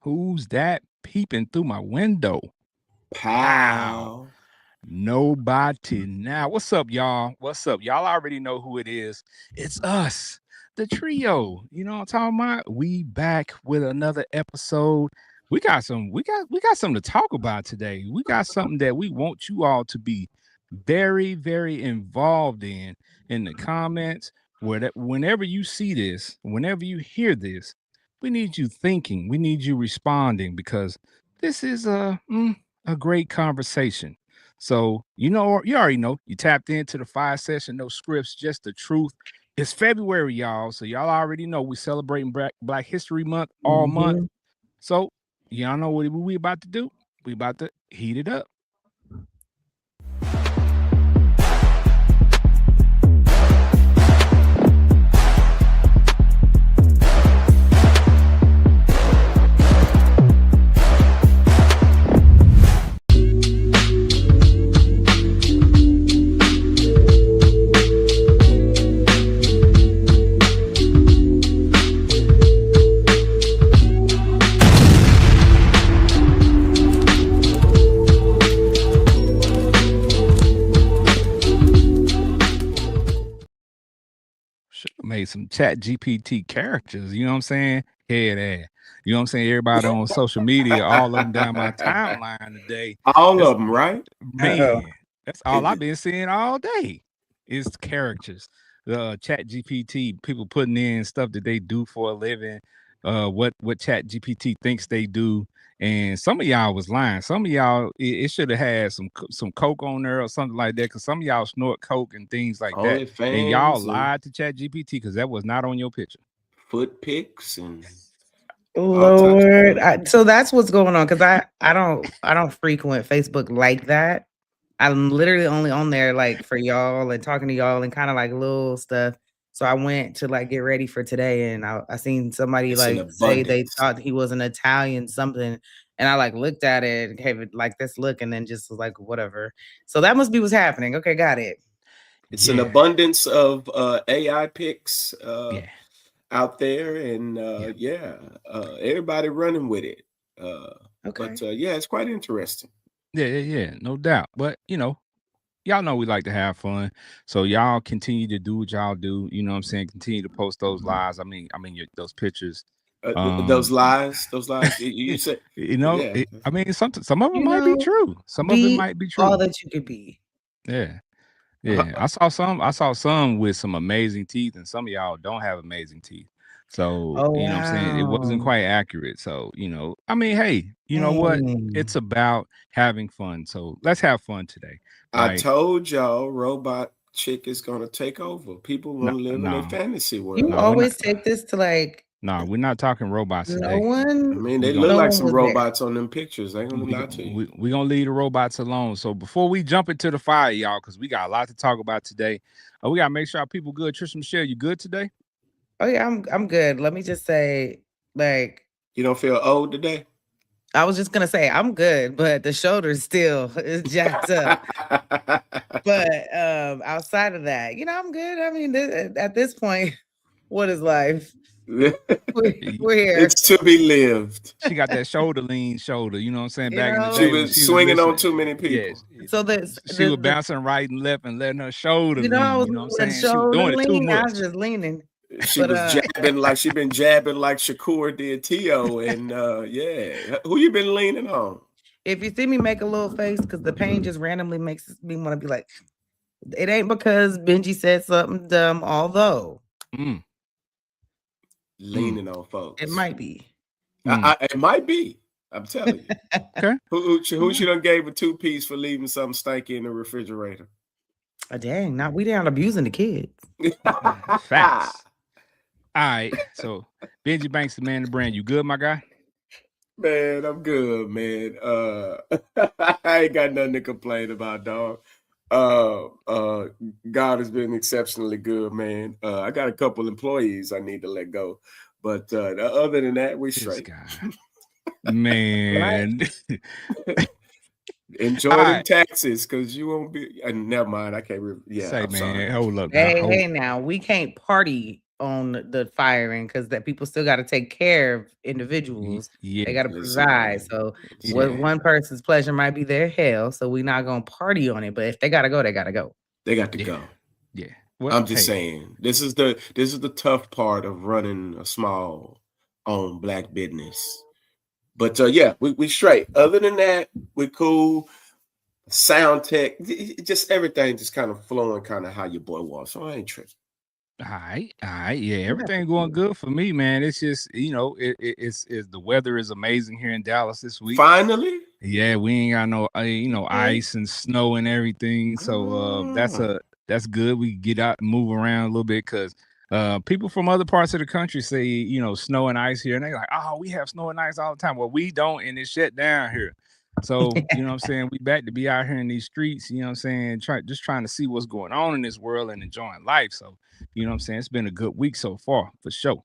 Who's that peeping through my window? Pow. Pow. Nobody now. What's up, y'all? What's up? Y'all already know who it is. It's us, the trio. You know what I'm talking about? We back with another episode. We got something to talk about today. We got something that we want you all to be very, very involved in the comments. Whenever you see this, whenever you hear this, we need you thinking. We need you responding because this is a great conversation. So, you already know, you tapped into the 5 session, no scripts, just the truth. It's February, y'all. So, y'all already know we celebrating Black History Month all month. Mhm. So, y'all know what we about to do? We about to heat it up. Made some chat GPT characters, you know what I'm saying? Head ass. You know what I'm saying? Everybody on social media, all of them down my timeline today. All of them, right? Man, that's all I've been seeing all day is characters. Chat GPT, people putting in stuff that they do for a living, what Chat GPT thinks they do. And some of y'all was lying. Some of y'all, it should have had some coke on there or something like that. Because some of y'all snort coke and things like that. And y'all lied to Chat GPT because that was not on your picture. Foot pics and Lord, so that's what's going on because I don't frequent Facebook like that. I'm literally only on there like for y'all and talking to y'all and kind of like little stuff. So I went to like get ready for today, and I seen somebody like say they thought he was an Italian something, and I like looked at it and gave it like this look, and then just was like whatever. So that must be what's happening. Okay, got it. It's an abundance of AI pics out there, and everybody running with it. Okay. But it's quite interesting. Yeah, no doubt. But y'all know we like to have fun, so y'all continue to do what y'all do. You know what I'm saying? Continue to post those lies. I mean, those pictures. Those lies. You said, I mean, some of them might be true. Some of it might be true. All that you could be. Yeah. I saw some with some amazing teeth, and some of y'all don't have amazing teeth. So you know what I'm saying? It wasn't quite accurate. So, I mean, hey, you know what? It's about having fun. So let's have fun today. I told y'all Robot Chick is gonna take over. People gonna live in a fantasy world. You always take this to like we're not talking robots today. No one. I mean, they look like some robots on them pictures. I ain't gonna lie to you. We're gonna leave the robots alone. So before we jump into the fire, y'all, because we got a lot to talk about today. We gotta make sure our people good. Trisha Michelle, you good today? Oh yeah, I'm good. Let me just say, like, you don't feel old today? I was just gonna say I'm good, but the shoulder still is jacked up. But outside of that, I'm good. I mean, at this point, what is life? We're here. It's to be lived. She got that shoulder lean shoulder. You know what I'm saying? Back in the day, she was swinging on too many people. Yes. So she was bouncing right and left and letting her shoulder lean. I was, you know what I'm saying? She was doing it too much. I was just leaning. She was jabbing like she been jabbing like Shakur did T.O. And who you been leaning on? If you see me make a little face, because the pain just randomly makes me want to be like, it ain't because Benji said something dumb, although leaning on folks. It might be. It might be. I'm telling you. Okay. Who she done gave a 2-piece for leaving something stanky in the refrigerator? Dang, we down abusing the kids. Facts. All right, so Benji Banks, the man, the brand. You good, my guy? Man, I'm good, man. I ain't got nothing to complain about, dog. God has been exceptionally good, man. I got a couple employees I need to let go, but other than that, we straight. Man. Enjoy them taxes, because you won't be. Never mind. I can't. Say, man, hold up. Hey, now we can't party on the firing because that people still got to take care of individuals. Yeah, they got to provide. So what one person's pleasure might be their hell. So we're not gonna party on it. But if they gotta go, they gotta go. They got to go. Yeah. Well, I'm just saying, this is the tough part of running a small owned Black business. But yeah, we straight. Other than that, we cool. Sound tech, just everything just kind of flowing kind of how your boy was. So I ain't tripping. All right. Yeah, everything going good for me, man. It's just, it's the weather is amazing here in Dallas this week. Finally. Yeah, we ain't got no ice and snow and everything. So that's good. We get out and move around a little bit because people from other parts of the country say, snow and ice here, and they're like, oh, we have snow and ice all the time. Well, we don't, and it's shut down here. So, you know what I'm saying? We back to be out here in these streets, you know what I'm saying? Trying to see what's going on in this world and enjoying life. So, you know what I'm saying? It's been a good week so far, for sure.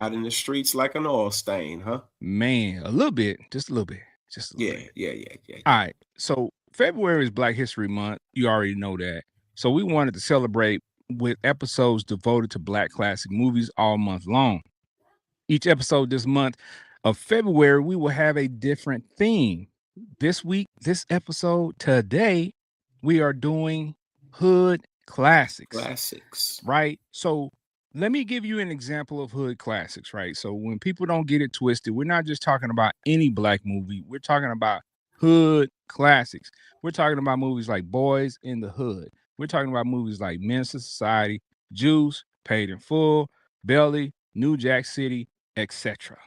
Out in the streets like an oil stain, huh? Man, a little bit, just a little bit. Yeah. All right. So February is Black History Month. You already know that. So we wanted to celebrate with episodes devoted to Black classic movies all month long. Each episode this month of February, we will have a different theme. This week, this episode, today, we are doing hood classics. Right? So let me give you an example of hood classics, right? So when people don't get it twisted, we're not just talking about any Black movie. We're talking about hood classics. We're talking about movies like Boys in the Hood. We're talking about movies like Menace II Society, Juice, Paid in Full, Belly, New Jack City, etc.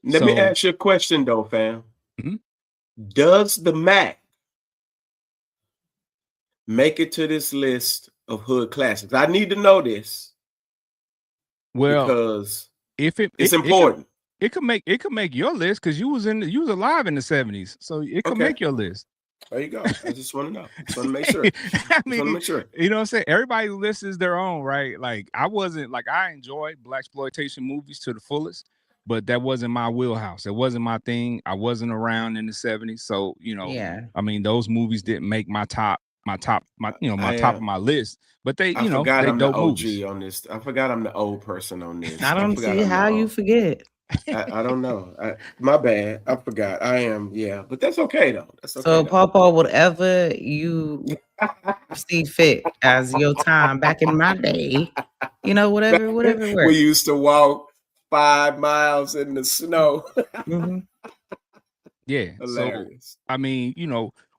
Let me ask you a question though, fam. Mm-hmm. Does the Mac make it to this list of hood classics? I need to know this. Well, because if it's important. It could make your list because you was alive in the 70s. So it could make your list. There you go. I just want to know. Just want to make sure. You know what I'm saying? Everybody's list is their own, right? Like I enjoy blaxploitation movies to the fullest, but that wasn't my wheelhouse. It wasn't my thing. I wasn't around in the 70s. So, I mean, those movies didn't make my top of my list. But they, I forgot they I'm the OG movies. on this. I forgot I'm the old person on this. I don't see how you forget. I don't know. My bad. I forgot. I am. Yeah, but that's okay though. That's okay. So, Pawpaw, whatever you see fit as your time back in my day, whatever works. We used to walk 5 miles in the snow. Mm-hmm. Yeah. Hilarious. So, I mean,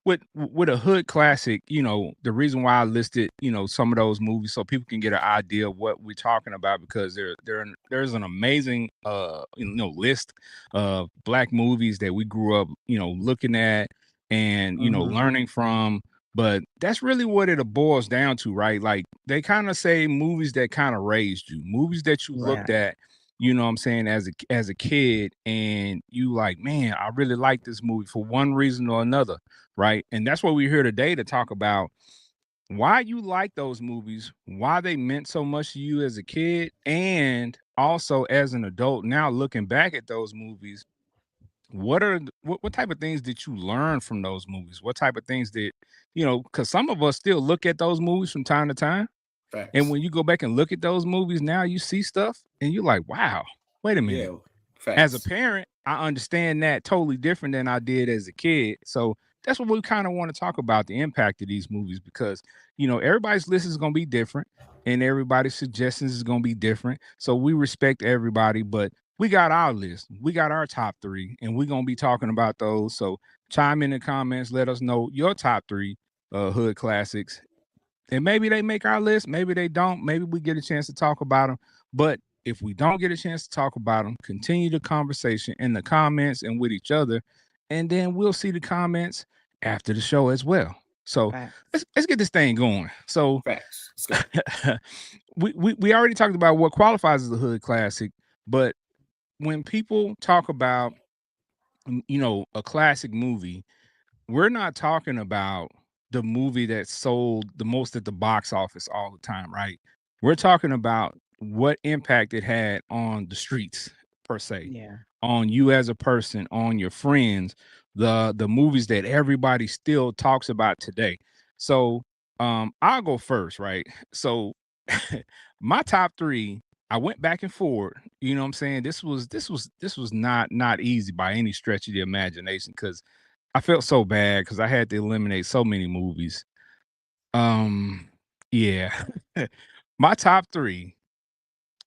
with a hood classic, the reason why I listed, some of those movies so people can get an idea of what we're talking about, because there's an amazing list of Black movies that we grew up, looking at and, learning from. But that's really what it boils down to, right? Like they kind of say movies that kind of raised you, movies that you looked at, you know what I'm saying, as a kid, and you like, man, I really like this movie for one reason or another. Right. And that's what we're here today to talk about, why you like those movies, why they meant so much to you as a kid, and also as an adult now looking back at those movies, what type of things did you learn from those movies? What type of things did, because some of us still look at those movies from time to time. Facts. And when you go back and look at those movies now, you see stuff and you're like, wow, wait a minute. Yeah, facts. As a parent, I understand that totally different than I did as a kid. So that's what we kind of want to talk about, the impact of these movies, because, everybody's list is going to be different and everybody's suggestions is going to be different. So we respect everybody, but we got our list. We got our top 3 and we're going to be talking about those. So chime in the comments. Let us know your top 3 hood classics. And maybe they make our list. Maybe they don't. Maybe we get a chance to talk about them. But if we don't get a chance to talk about them, continue the conversation in the comments and with each other. And then we'll see the comments after the show as well. So let's get this thing going. So we already talked about what qualifies as a hood classic, but when people talk about a classic movie, we're not talking about the movie that sold the most at the box office all the time, right? We're talking about what impact it had on the streets per se, on you as a person, on your friends, the movies that everybody still talks about today. So I'll go first, right? So my top 3 I went back and forward. You know what I'm saying? This was not easy by any stretch of the imagination because I felt so bad because I had to eliminate so many movies. Yeah. My top 3,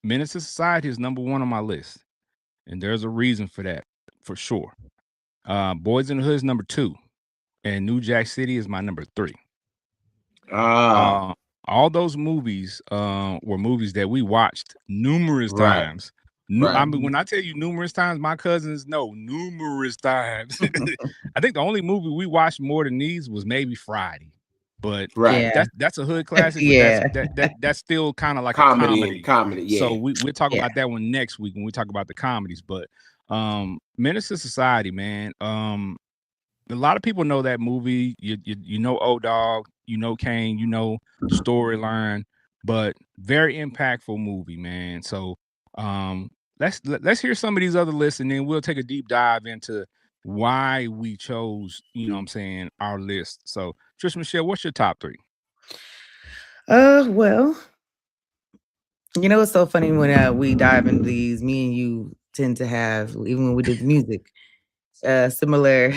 Menace to Society is number 1 on my list, and there's a reason for that, for sure. Boys in the Hood is number 2, and New Jack City is my number 3. Ah, All those movies were movies that we watched numerous right, times. I right, mean, when I tell you numerous times, my cousins know numerous times. I think the only movie we watched more than these was maybe Friday, but right. Yeah. that's a hood classic. But Yeah. that's still kind of like a Comedy, comedy. So yeah. we'll talk Yeah. about that one next week when we talk about the comedies. But Menace to Society, man. A lot of people know that movie. You know O-Dog, you know Kane, you know the storyline, but very impactful movie, man. So let's hear some of these other lists, and then we'll take a deep dive into why we chose, you know what I'm saying, our list. So Trish Michelle, what's your top 3? Well, you know, it's so funny when we dive into these, me and you tend to have, even when we did music, similar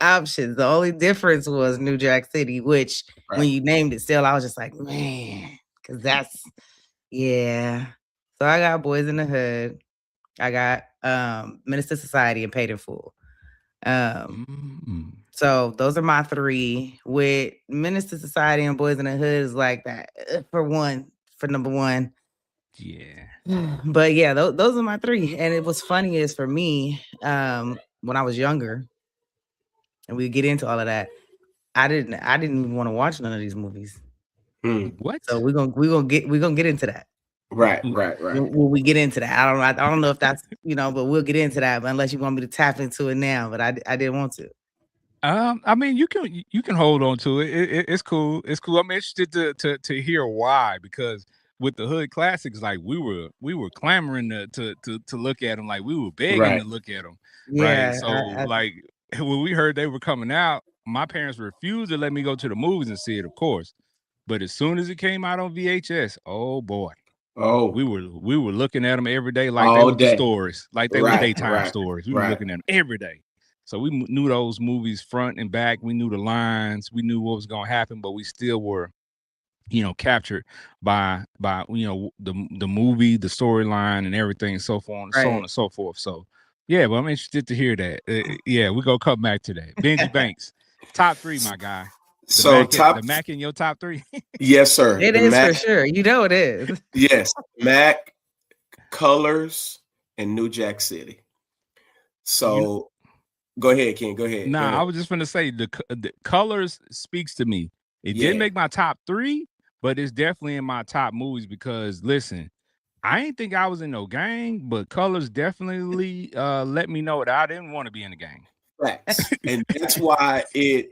options. The only difference was New Jack City, which when Right. you named it still, I was just like, man, because that's yeah. So I got Boys in the Hood. I got Menace to Society and Paid in Full. So those are my 3. With Menace to Society and Boys in the Hood is like that for number 1. Yeah. But yeah, those are my 3. And it was funny is for me, when I was younger, and we get into all of that, I didn't even want to watch none of these movies. What? So we're gonna get into that. Right. When we get into that, I don't know if that's but we'll get into that. But unless you want me to tap into it now, but I didn't want to. I mean, you can hold on to it. It's cool. It's cool. I'm interested to hear why, because with the hood classics, like we were clamoring to look at them, like we were begging Right. to look at them, right? Yeah. So like when we heard they were coming out, my parents refused to let me go to the movies and see it, of course. But as soon as it came out on VHS, oh boy, Oh, we were looking at them every day like they all were the day. stories, like they were Right, daytime right, stories. We were right. looking at them every day. So we knew those movies front and back. We knew the lines. We knew what was going to happen, but we still were, captured by the movie, the storyline, and everything, so on and so forth. So yeah, but I'm interested to hear that. Yeah, we're gonna come back to that. Benji Banks, top 3, my guy. The Mac in your top 3. Yes, sir. It is for sure. You know it is. Yes, Mac, Colors, and New Jack City. So go ahead, Ken. Go ahead. Nah, I was just gonna say the Colors speaks to me. It didn't make my top 3, but it's definitely in my top movies because listen, I ain't think I was in no gang, but Colors definitely let me know that I didn't want to be in the gang. Facts. And that's why it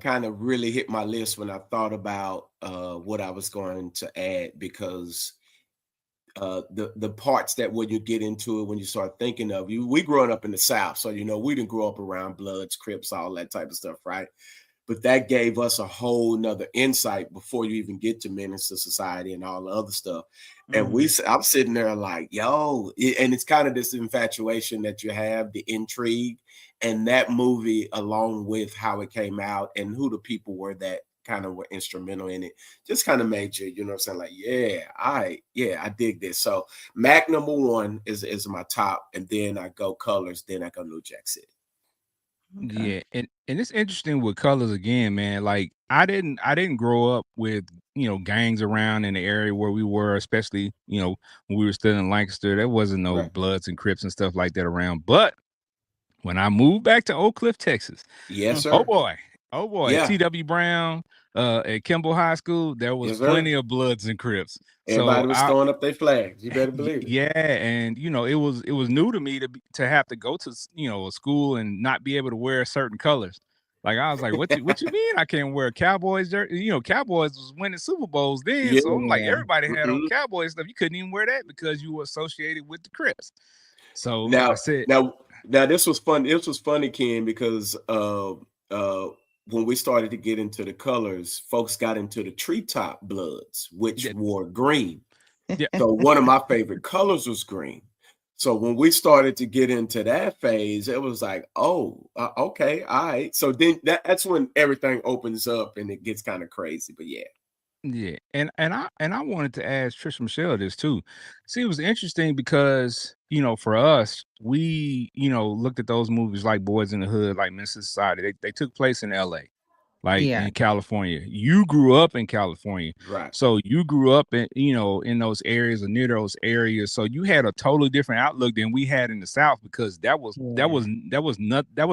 kind of really hit my list when I thought about what I was going to add, because the parts that when you get into it, when you start thinking of we growing up in the South, so we didn't grow up around Bloods, Crips, all that type of stuff, right? But that gave us a whole nother insight before you even get to Menace to Society and all the other stuff. And I'm sitting there like, yo, and it's kind of this infatuation that you have, the intrigue, and that movie, along with how it came out and who the people were that kind of were instrumental in it, just kind of made you, know what I'm saying? Like, I dig this. So Mac number 1 is my top, and then I go Colors, then I go New Jack City. Okay. Yeah, and it's interesting with Colors again, man. Like I didn't grow up with gangs around in the area where we were, especially when we were still in Lancaster. There wasn't no Bloods and Crips and stuff like that around. But when I moved back to Oak Cliff, Texas, yes, sir. Oh boy, Yeah. T.W. Brown at Kimball High School, there was plenty of Bloods and Crips. Everybody was throwing up their flags. You better believe it. Yeah, and it was new to me to have to go to a school and not be able to wear certain colors. Like I was like, what you mean I can't wear Cowboys jersey? Cowboys was winning Super Bowls then, Yeah. so I'm like everybody had on Cowboys stuff. You couldn't even wear that because you were associated with the Crips. So now, I said, now this was fun. This was funny, Ken, because when we started to get into the colors, folks got into the Treetop Bloods, which wore green. Yeah. So one of my favorite colors was green. So when we started to get into that phase, it was like, oh, okay, all right. So then that's when everything opens up and it gets kind of crazy. But yeah, Yeah, and I wanted to ask Trisha Michelle this too. See, it was interesting because for us, we looked at those movies like Boys in the Hood, like Men's Society. They took place in L.A., like Yeah. in California. You grew up in California, right, so you grew up in those areas or near those areas. So you had a totally different outlook than we had in the South because that was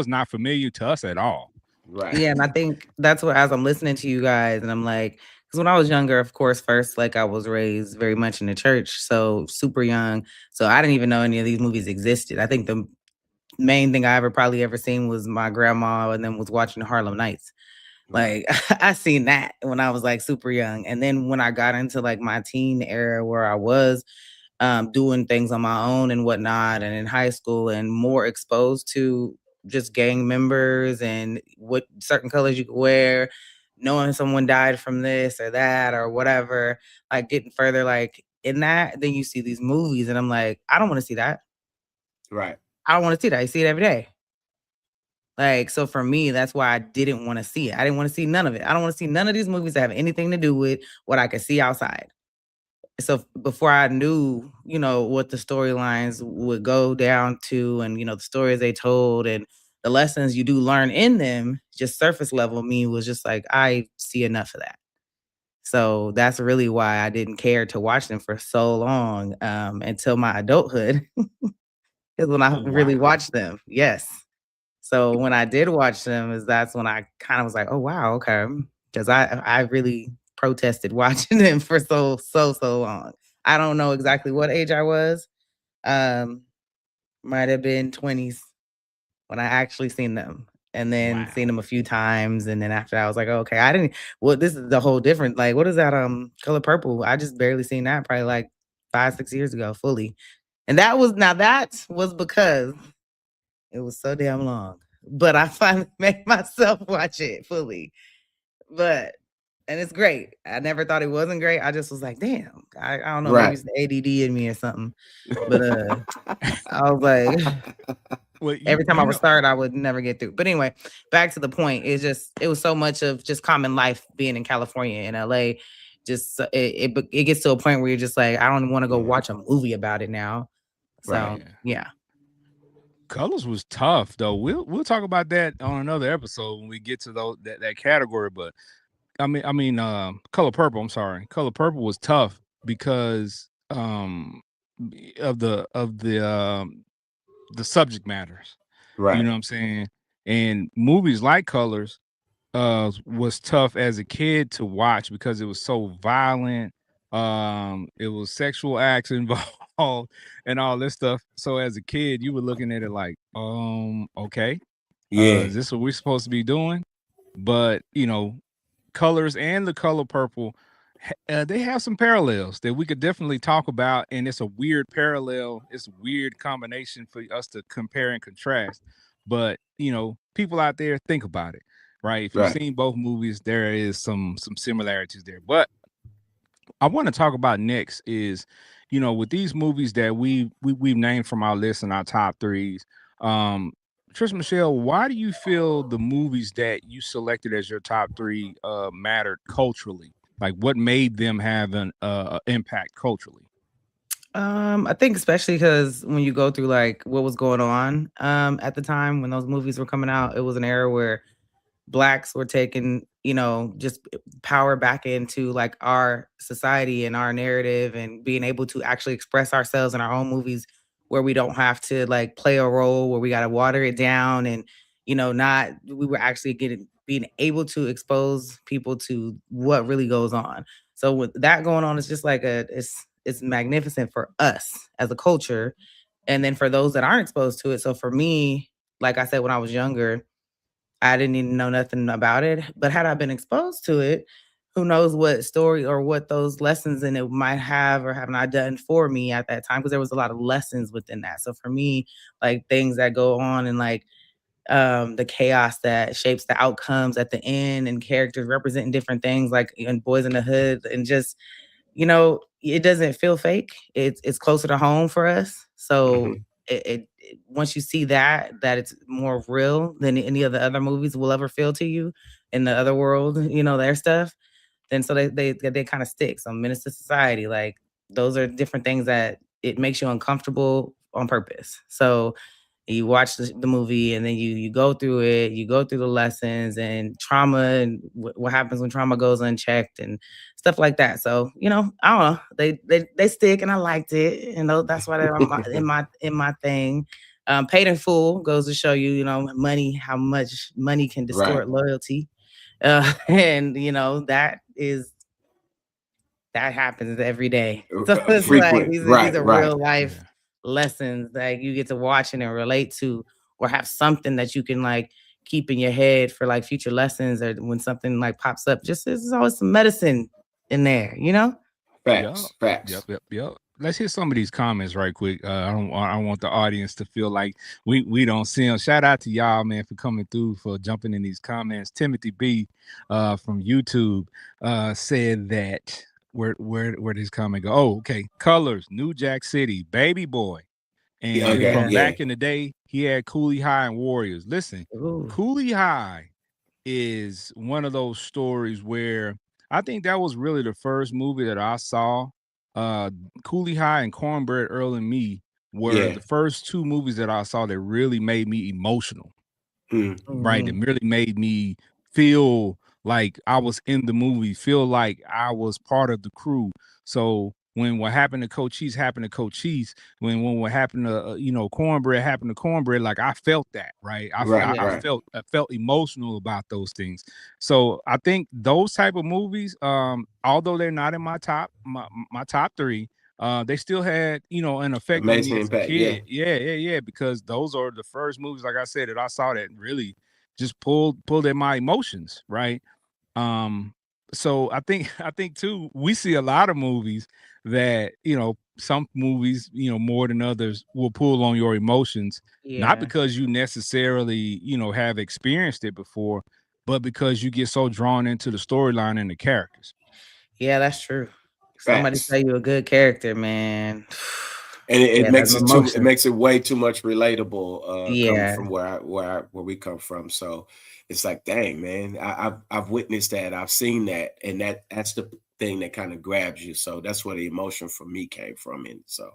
not familiar to us at all. right, Yeah, and I think that's what, as I'm listening to you guys, and I'm like, because when I was younger, of course, first, like I was raised very much in the church, so super young. So I didn't even know any of these movies existed. I think the main thing I probably ever seen was my grandma, and then was watching Harlem Nights. right, Like I seen that when I was like super young. And then when I got into like my teen era where I was doing things on my own and whatnot, and in high school and more exposed to just gang members and what certain colors you could wear, knowing someone died from this or that or whatever, like getting further like in that, then you see these movies and I'm like, I don't want to see that. right, I don't want to see that. I see it every day. Like, so for me, that's why I didn't want to see it. I didn't want to see none of it. I don't want to see none of these movies that have anything to do with what I could see outside. So before I knew, what the storylines would go down to and, the stories they told and the lessons you do learn in them, just surface level me was just like, I see enough of that. So that's really why I didn't care to watch them for so long until my adulthood is when I Oh really wow. watched them. Yes. So when I did watch them, that's when I kind of was like, "Oh wow, okay," because I really protested watching them for so long. I don't know exactly what age I was. Um, might have been 20s when I actually seen them, and then seen Wow. them a few times, and then after that, I was like, "Okay, I didn't." Well, this is the whole different. Like, what is that? Color Purple. I just barely seen that probably like 5, 6 years ago fully, and that was because it was so damn long. But I finally made myself watch it fully. But and it's great. I never thought it wasn't great. I just was like, damn. I don't know, maybe right. it's the ADD in me or something. But I was like, Well, every time I would start, I would never get through. But anyway, back to the point. It was so much of just common life being in California and LA. Just it gets to a point where you're just like, I don't want to go Mhm, watch a movie about it now. right. So yeah. yeah. Colors was tough though. We'll talk about that on another episode when we get to that category. But Color Purple. I'm sorry, Color Purple was tough because of the subject matters. You Right. know what I'm saying? And movies like Colors was tough as a kid to watch because it was so violent. It was sexual acts involved and all this stuff. So as a kid, you were looking at it like, okay, Yeah. is this what we're supposed to be doing? But Colors and The Color Purple, they have some parallels that we could definitely talk about, and it's a weird parallel. It's a weird combination for us to compare and contrast. But people out there, think about it, right? If you've Right. seen both movies, there is some similarities there. But I want to talk about next is, with these movies that we've named from our list and our top threes. Um, Trish Michelle, why do you feel the movies that you selected as your top three mattered culturally? Like, what made them have an impact culturally? I think especially because when you go through like what was going on at the time when those movies were coming out, it was an era where blacks were taking, just power back into like our society and our narrative and being able to actually express ourselves in our own movies where we don't have to like play a role where we got to water it down and not we were actually being able to expose people to what really goes on. So with that going on, it's just like it's magnificent for us as a culture and then for those that aren't exposed to it. So for me, like I said, when I was younger, I didn't even know nothing about it, but had I been exposed to it, who knows what story or what those lessons in it might have or have not done for me at that time, because there was a lot of lessons within that. So for me, like things that go on and like the chaos that shapes the outcomes at the end and characters representing different things like in Boys in the Hood and just, it doesn't feel fake. It's closer to home for us. So Mhm. once you see that it's more real than any of the other movies will ever feel to you in the other world, their stuff. Then so they kind of stick. So Menace to Society, like those are different things that it makes you uncomfortable on purpose. So you watch the movie and then you go through it, you go through the lessons and trauma and what happens when trauma goes unchecked and stuff like that. So I don't know, they stick, and I liked it, and that's why they're in my thing. Paid in Full goes to show you, money, how much money can distort loyalty, and that happens every day. So it's like Frequent. these are Right. real life lessons that you get to watch and relate to, or have something that you can like keep in your head for like future lessons, or when something like pops up. Just there's always some medicine in there, Facts. Yep. Let's hear some of these comments right quick. I don't want the audience to feel like we don't see them. Shout out to y'all, man, for coming through, for jumping in these comments. Timothy B from YouTube said that where did his comment go? Oh, okay. Colors, New Jack City, Baby Boy. And from back in the day, he had Cooley High and Warriors. Listen, Cooley High is one of those stories where I think that was really the first movie that I saw. Cooley High and Cornbread Earl and Me were the first two movies that I saw that really made me emotional. Right. That really made me feel like I was in the movie, feel like I was part of the crew. So when what happened to Coach Cheese happened to Coach Cheese, when what happened to Cornbread happened to Cornbread, like I felt that, right? I felt emotional about those things. So I think those type of movies, although they're not in my top three, they still had an effect on me as a kid. Yeah, because those are the first movies, like I said, that I saw that really just pulled at my emotions, right? So I think too, we see a lot of movies that some movies more than others will pull on your emotions, not because you necessarily have experienced it before, but because you get so drawn into the storyline and the characters. Yeah, that's true. Somebody tell you a good character, man, and it makes it way too much relatable. Coming from where we come from, so it's like, dang, man, I've witnessed that, I've seen that, and that's the thing that kind of grabs you. So that's where the emotion for me came from. And so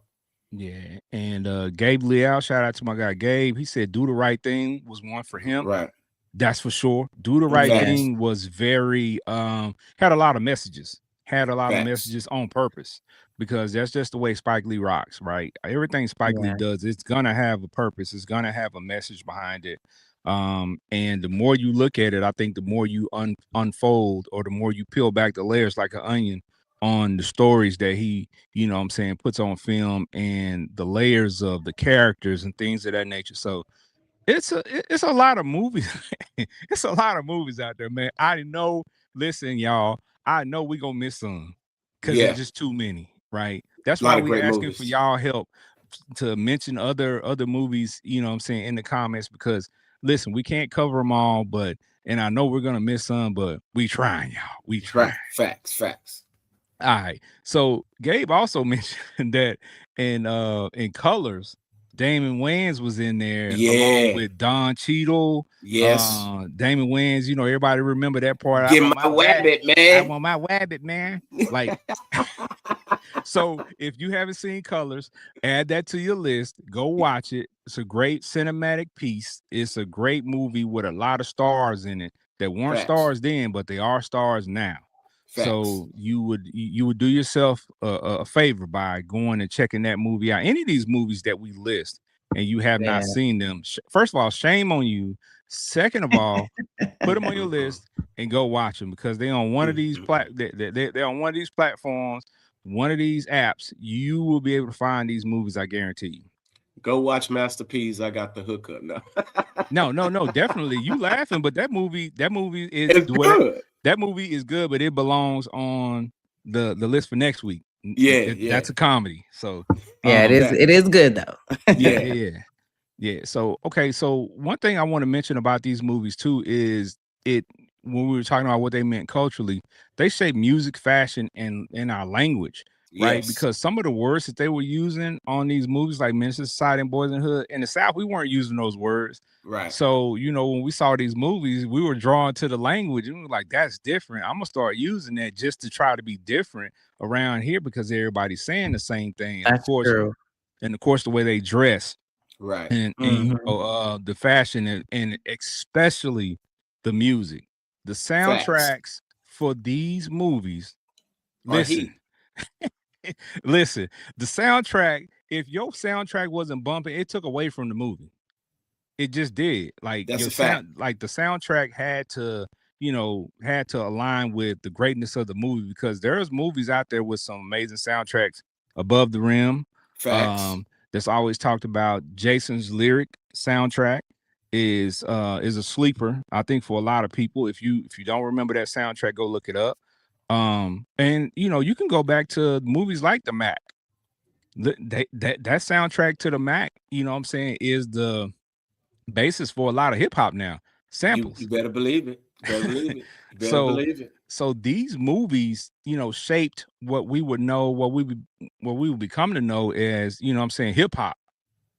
yeah, and Gabe Leal, shout out to my guy Gabe. He said Do the Right Thing was one for him. Right. That's for sure. Do the Right Thing was very had a lot of messages. Had a lot of messages on purpose, because that's just the way Spike Lee rocks, right? Everything Spike Lee does, it's gonna have a purpose. It's gonna have a message behind it. And the more you look at it, I think the more you unfold, or the more you peel back the layers like an onion on the stories that he, puts on film, and the layers of the characters and things of that nature. So it's a lot of movies. It's a lot of movies out there, man. I know. Listen, y'all, I know we're gonna miss some because there's just too many, right? That's why we're asking for y'all help to mention other movies, in the comments, because listen, we can't cover them all, and I know we're gonna miss some, but we trying, y'all. We trying. Facts. All right. So Gabe also mentioned that in Colors, Damon Wayans was in there along with Don Cheadle. Yes. Damon Wayans, everybody remember that part. Get my wabbit, man. I want my wabbit, man. Like, so if you haven't seen Colors, add that to your list. Go watch it. It's a great cinematic piece. It's a great movie with a lot of stars in it that weren't stars then, but they are stars now. So you would do yourself a favor by going and checking that movie out. Any of these movies that we list and you have not seen them, first of all, shame on you. Second of all, put them on your list and go watch them, because they're on one of these they're on one of these platforms, one of these apps. You will be able to find these movies, I guarantee you. Go watch Master P's I Got the Hookup now. No, definitely. You laughing, but that movie is good. That movie is good, but it belongs on the list for next week. That's a comedy. So it is good though. Yeah. So okay, so one thing I want to mention about these movies too is when we were talking about what they meant culturally, they shape music, fashion, and our language. right? Yes. Because some of the words that they were using on these movies, like Menace to Society and Boys in the Hood, in the South, we weren't using those words. Right. So, you know, when we saw these movies, we were drawn to the language and we were like, that's different. I'm gonna start using that just to try to be different around here because everybody's saying the same thing. And That's true. of course, the way they dress Right. and you know, the fashion and especially the music, the soundtracks for these movies. Listen, listen, the soundtrack, if your soundtrack wasn't bumping, it took away from the movie. It just did. Like That's your a fact. sound, like the soundtrack had to, you know, had to align with the greatness of the movie because there's movies out there with some amazing soundtracks. Above the Rim, Facts. that's always talked about. Jason's Lyric soundtrack is a sleeper, I think, for a lot of people. If you don't remember that soundtrack, go look it up. And you know, you can go back to movies like The Mac. That soundtrack to The Mac, you know what I'm saying, is the basis for a lot of hip hop now. Samples. You better believe it. You better believe it. You better believe it. So these movies, you know, shaped what we would know, what we would become to know as, you know what I'm saying, hip hop,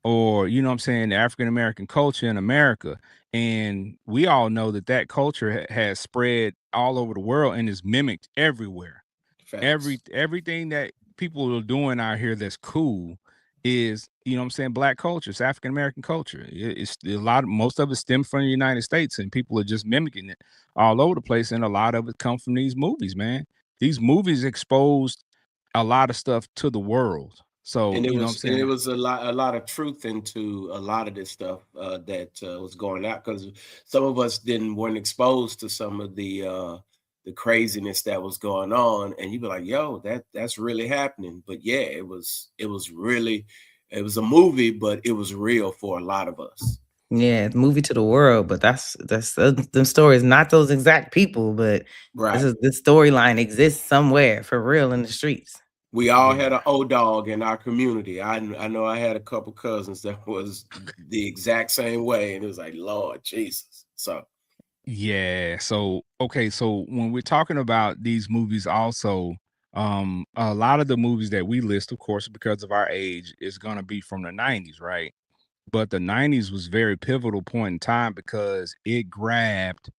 or, you know what I'm saying, the African American culture in America. And we all know that culture has spread all over the world and is mimicked everywhere. Facts. Everything that people are doing out here that's cool is, you know what I'm saying, Black culture. It's African American culture. It's most of it stems from the United States, and people are just mimicking it all over the place. And a lot of it comes from these movies, man. These movies exposed a lot of stuff to the world. So, And you know what I'm saying? And it was a lot of truth into a lot of this stuff that was going out, because some of us weren't exposed to some of the craziness that was going on, and you'd be like, yo, that's really happening. But yeah, it was a movie, but it was real for a lot of us. Yeah, movie to the world, but that's the stories, not those exact people, but this storyline exists somewhere for real in the streets. We all had an old dog in our community. I know I had a couple cousins that was the exact same way, and it was like, Lord Jesus. So yeah. So okay. So when we're talking about these movies, also, a lot of the movies that we list, of course, because of our age, is gonna be from the 90s, right? But the 90s was very pivotal point in time because it grabbed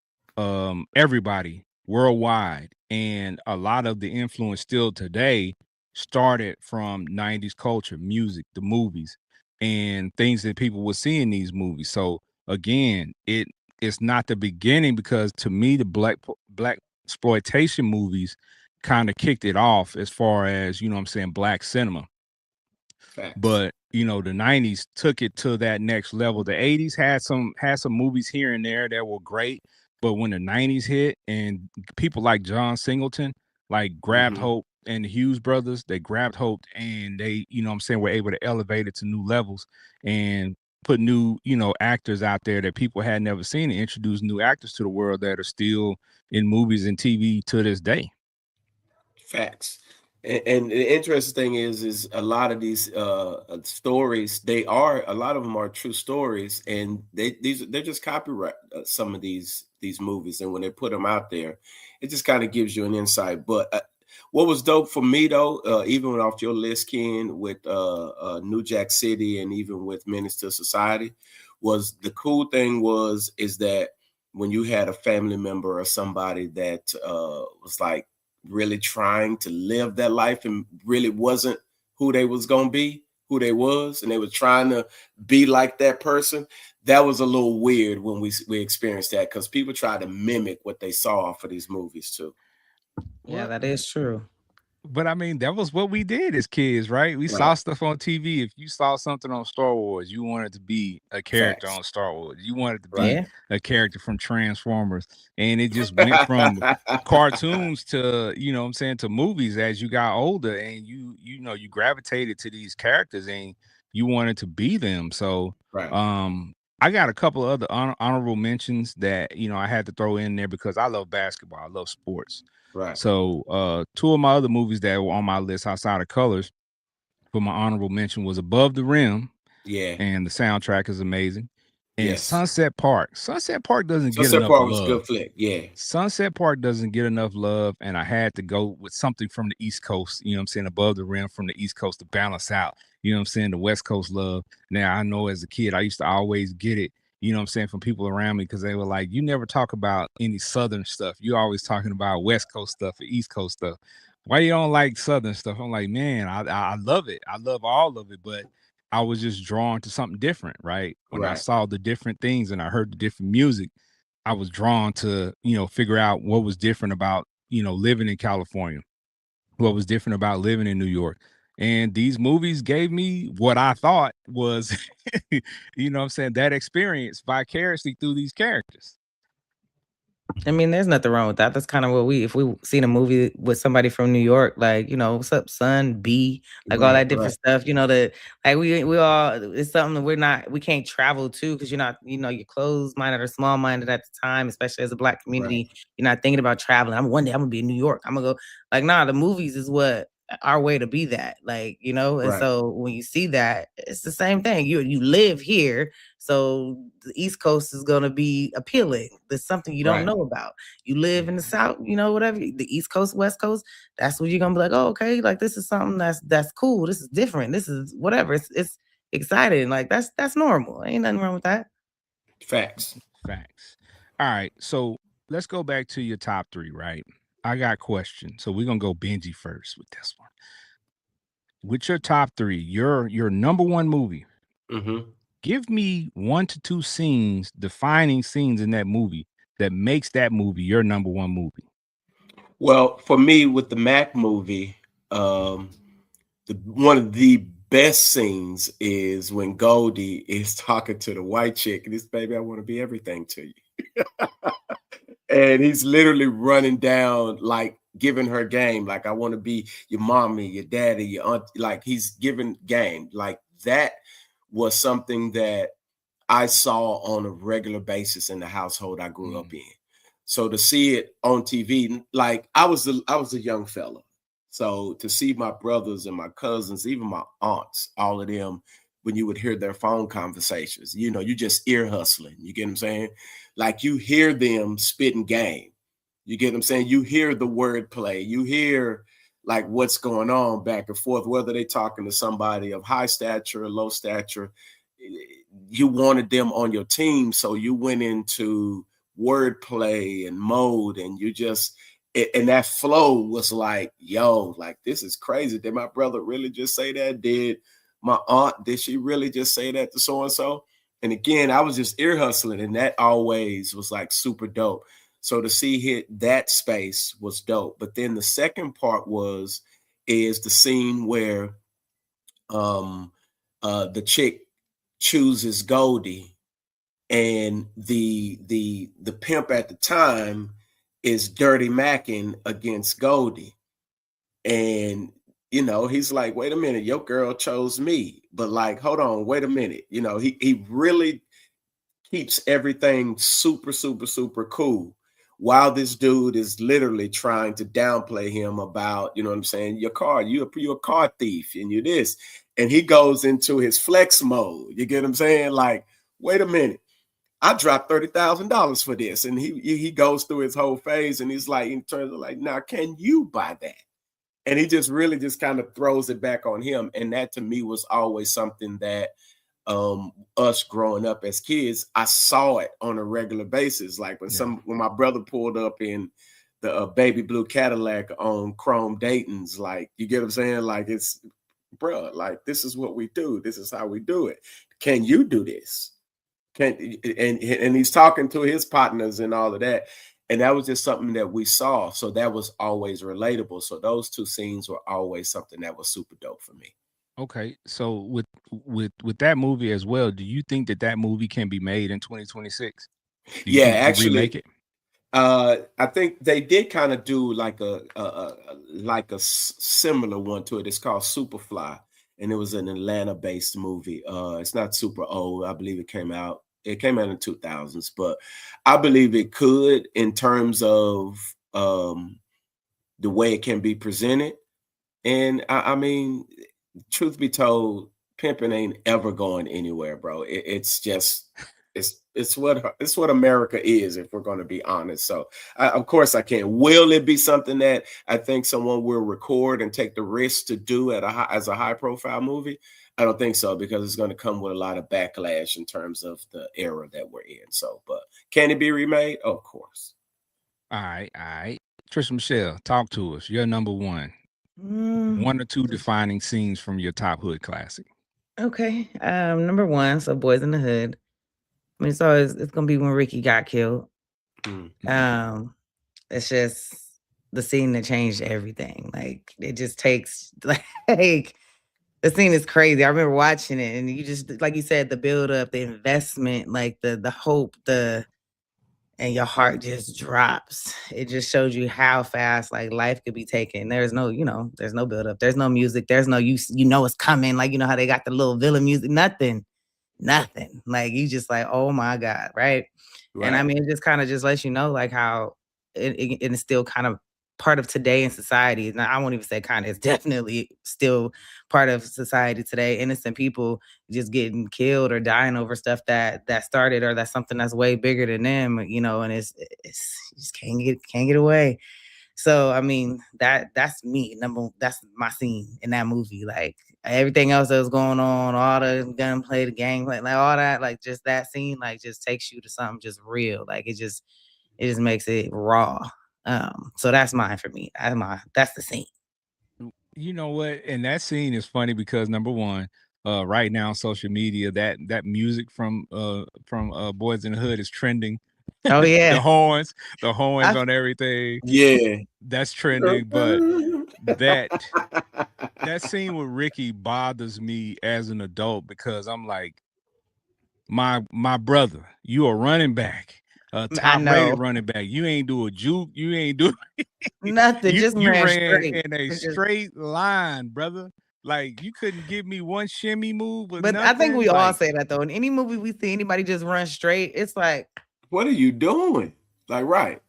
everybody worldwide, and a lot of the influence still today started from 90s culture, music, the movies, and things that people would see in these movies. So again, it's not the beginning, because to me the black exploitation movies kind of kicked it off as far as, you know what I'm saying, Black cinema. Facts. But you know, the 90s took it to that next level. The 80s had some movies here and there that were great, but when the 90s hit and people like John Singleton like grabbed hope, and the Hughes brothers, they grabbed hope, and they, you know what I'm saying, were able to elevate it to new levels and put new, you know, actors out there that people had never seen, and introduce new actors to the world that are still in movies and TV to this day. Facts. And the interesting thing is a lot of these stories, a lot of them are true stories, and they're just copyright some of these movies, and when they put them out there, it just kind of gives you an insight. But what was dope for me though, even off your list, Ken, with New Jack City and even with Menace to Society, was the cool thing is that when you had a family member or somebody that was like really trying to live that life and really wasn't who they was gonna be, who they was, and they were trying to be like that person, that was a little weird when we experienced that, because people try to mimic what they saw for these movies too. Yeah, that is true. But I mean, that was what we did as kids, right? We saw stuff on TV. If you saw something on Star Wars, you wanted to be a character on Star Wars. You wanted to be a character from Transformers. And it just went from cartoons to, you know what I'm saying, to movies as you got older, and you know, you gravitated to these characters and you wanted to be them. So I got a couple of other honorable mentions that, you know, I had to throw in there because I love basketball. I love sports. Right. So two of my other movies that were on my list outside of Colors for my honorable mention was Above the Rim. Yeah. And the soundtrack is amazing. And Yes. Sunset Park doesn't get Sunset enough Park was a love. good flick. Yeah. Sunset Park doesn't get enough love, and I had to go with something from the East Coast, you know what I'm saying, above the rim from the East Coast to balance out, you know what I'm saying, the West Coast love. Now, I know as a kid, I used to always get it, you know what I'm saying, from people around me because they were like, you never talk about any Southern stuff. You're always talking about West Coast stuff or East Coast stuff. Why you don't like Southern stuff? I'm like, man, I love it. I love all of it, but I was just drawn to something different, right? When I Right. saw the different things and I heard the different music, I was drawn to, figure out what was different about, living in California, what was different about living in New York. And these movies gave me what I thought was, you know what I'm saying, that experience vicariously through these characters. I mean, there's nothing wrong with that. That's kind of what if we seen a movie with somebody from New York, like, what's up, son, B, like all that different stuff, that like we all, it's something that we can't travel to because you're not, you're closed minded or small minded at the time, especially as a Black community. Right. You're not thinking about traveling. One day I'm gonna be in New York. I'm gonna go, like, nah, the movies is what our way to be that, like, and Right. so when you see that, it's the same thing. You live here, so the East Coast is gonna be appealing. There's something you don't Right. know about. You live in the South, whatever, the East Coast, West Coast, that's what you're gonna be like, oh, okay, like this is something that's cool. This is different. This is whatever. It's exciting. Like that's normal. Ain't nothing wrong with that. Facts. All right. So let's go back to your top 3, right? I got questions. So we're gonna go Benji first with this one. With your top 3, your number 1 movie. Mm-hmm. Give me 1 to 2 scenes, defining scenes in that movie that makes that movie your number 1 movie. Well, for me, with the Mac movie, one of the best scenes is when Goldie is talking to the white chick, and this, baby, I want to be everything to you. And he's literally running down, like giving her game, like I want to be your mommy, your daddy, your aunt. Like he's giving game. Like that was something that I saw on a regular basis in the household I grew up in. So to see it on TV, like I was a young fella. So to see my brothers and my cousins, even my aunts, all of them, when you would hear their phone conversations, you just ear hustling. You get what I'm saying? Like you hear them spitting game. You get what I'm saying? You hear the word play. You hear like what's going on back and forth, whether they're talking to somebody of high stature or low stature. You wanted them on your team, so you went into wordplay and mode, and and that flow was like, yo, like this is crazy. Did my brother really just say that? Did my aunt, did she really just say that to so and so? And again, I was just ear hustling, and that always was like super dope. So to see hit that space was dope. But then the second part is the scene where the chick chooses Goldie, and the pimp at the time is Dirty Mackin against Goldie. And he's like, wait a minute, your girl chose me. But like, hold on, wait a minute. He really keeps everything super, super, super cool while this dude is literally trying to downplay him about, you know what I'm saying, your car, you're a car thief and you're this. And he goes into his flex mode. You get what I'm saying? Like, wait a minute, I dropped $30,000 for this. And he goes through his whole phase, and he's like, in terms of like, now can you buy that? And he just really just kind of throws it back on him. And that to me was always something that us growing up as kids, I saw it on a regular basis. Like when my brother pulled up in the baby blue Cadillac on Chrome Dayton's, like, you get what I'm saying? Like, it's, bro, like, this is what we do. This is how we do it. Can you do this? And he's talking to his partners and all of that. And that was just something that we saw. So that was always relatable. So those two scenes were always something that was super dope for me. Okay, so with that movie as well, do you think that movie can be made in 2026? Do you think you can remake it? I think they did kind of do like a similar one to it. It's called Superfly, and it was an Atlanta-based movie. It's not super old. I believe it came out in the 2000s, but I believe it could in terms of the way it can be presented. And I mean, truth be told, pimping ain't ever going anywhere, bro. It's just it's what America is, if we're going to be honest. So of course I can't. Will it be something that I think someone will record and take the risk to do as a high profile movie? I don't think so, because it's going to come with a lot of backlash in terms of the era that we're in. So, but can it be remade? Of course. All right. Trisha Michelle, talk to us. You're number one. One or two defining scenes from your top hood classic. Okay. Number one, so Boys in the Hood. I mean, so it's gonna be when Ricky got killed. It's just the scene that changed everything. Like, it just takes like the scene is crazy. I remember watching it, and you just, like you said, the build up, the investment, like the hope, and your heart just drops. It just shows you how fast like life could be taken. There's no, there's no build up. There's no music. There's no it's coming. Like, how they got the little villain music. Nothing. Like, you just like, oh my God, right? And I mean, it just kind of just lets you know like how it is still kind of part of today in society. Now, I won't even say kind of, it's definitely still part of society today. Innocent people just getting killed or dying over stuff that started, or that's something that's way bigger than them, and it's you just can't get away. So I mean, that's me. That's my scene in that movie. Like, everything else that was going on, all the gunplay, the gameplay, like all that, like just that scene, like just takes you to something just real. Like it just makes it raw. So that's mine for me. That's the scene. You know what? And that scene is funny because number one, right now on social media, that music from Boys in the Hood is trending. Oh yeah. the horns on everything. Yeah. That's trending. But that scene with Ricky bothers me as an adult, because I'm like, my brother, you a running back. Top rated running back. You ain't do a juke. You ain't do nothing. you ran straight in a straight line, brother. Like, you couldn't give me one shimmy move. But nothing. I think we all say that though. In any movie we see anybody just run straight, it's like, what are you doing? Like, right?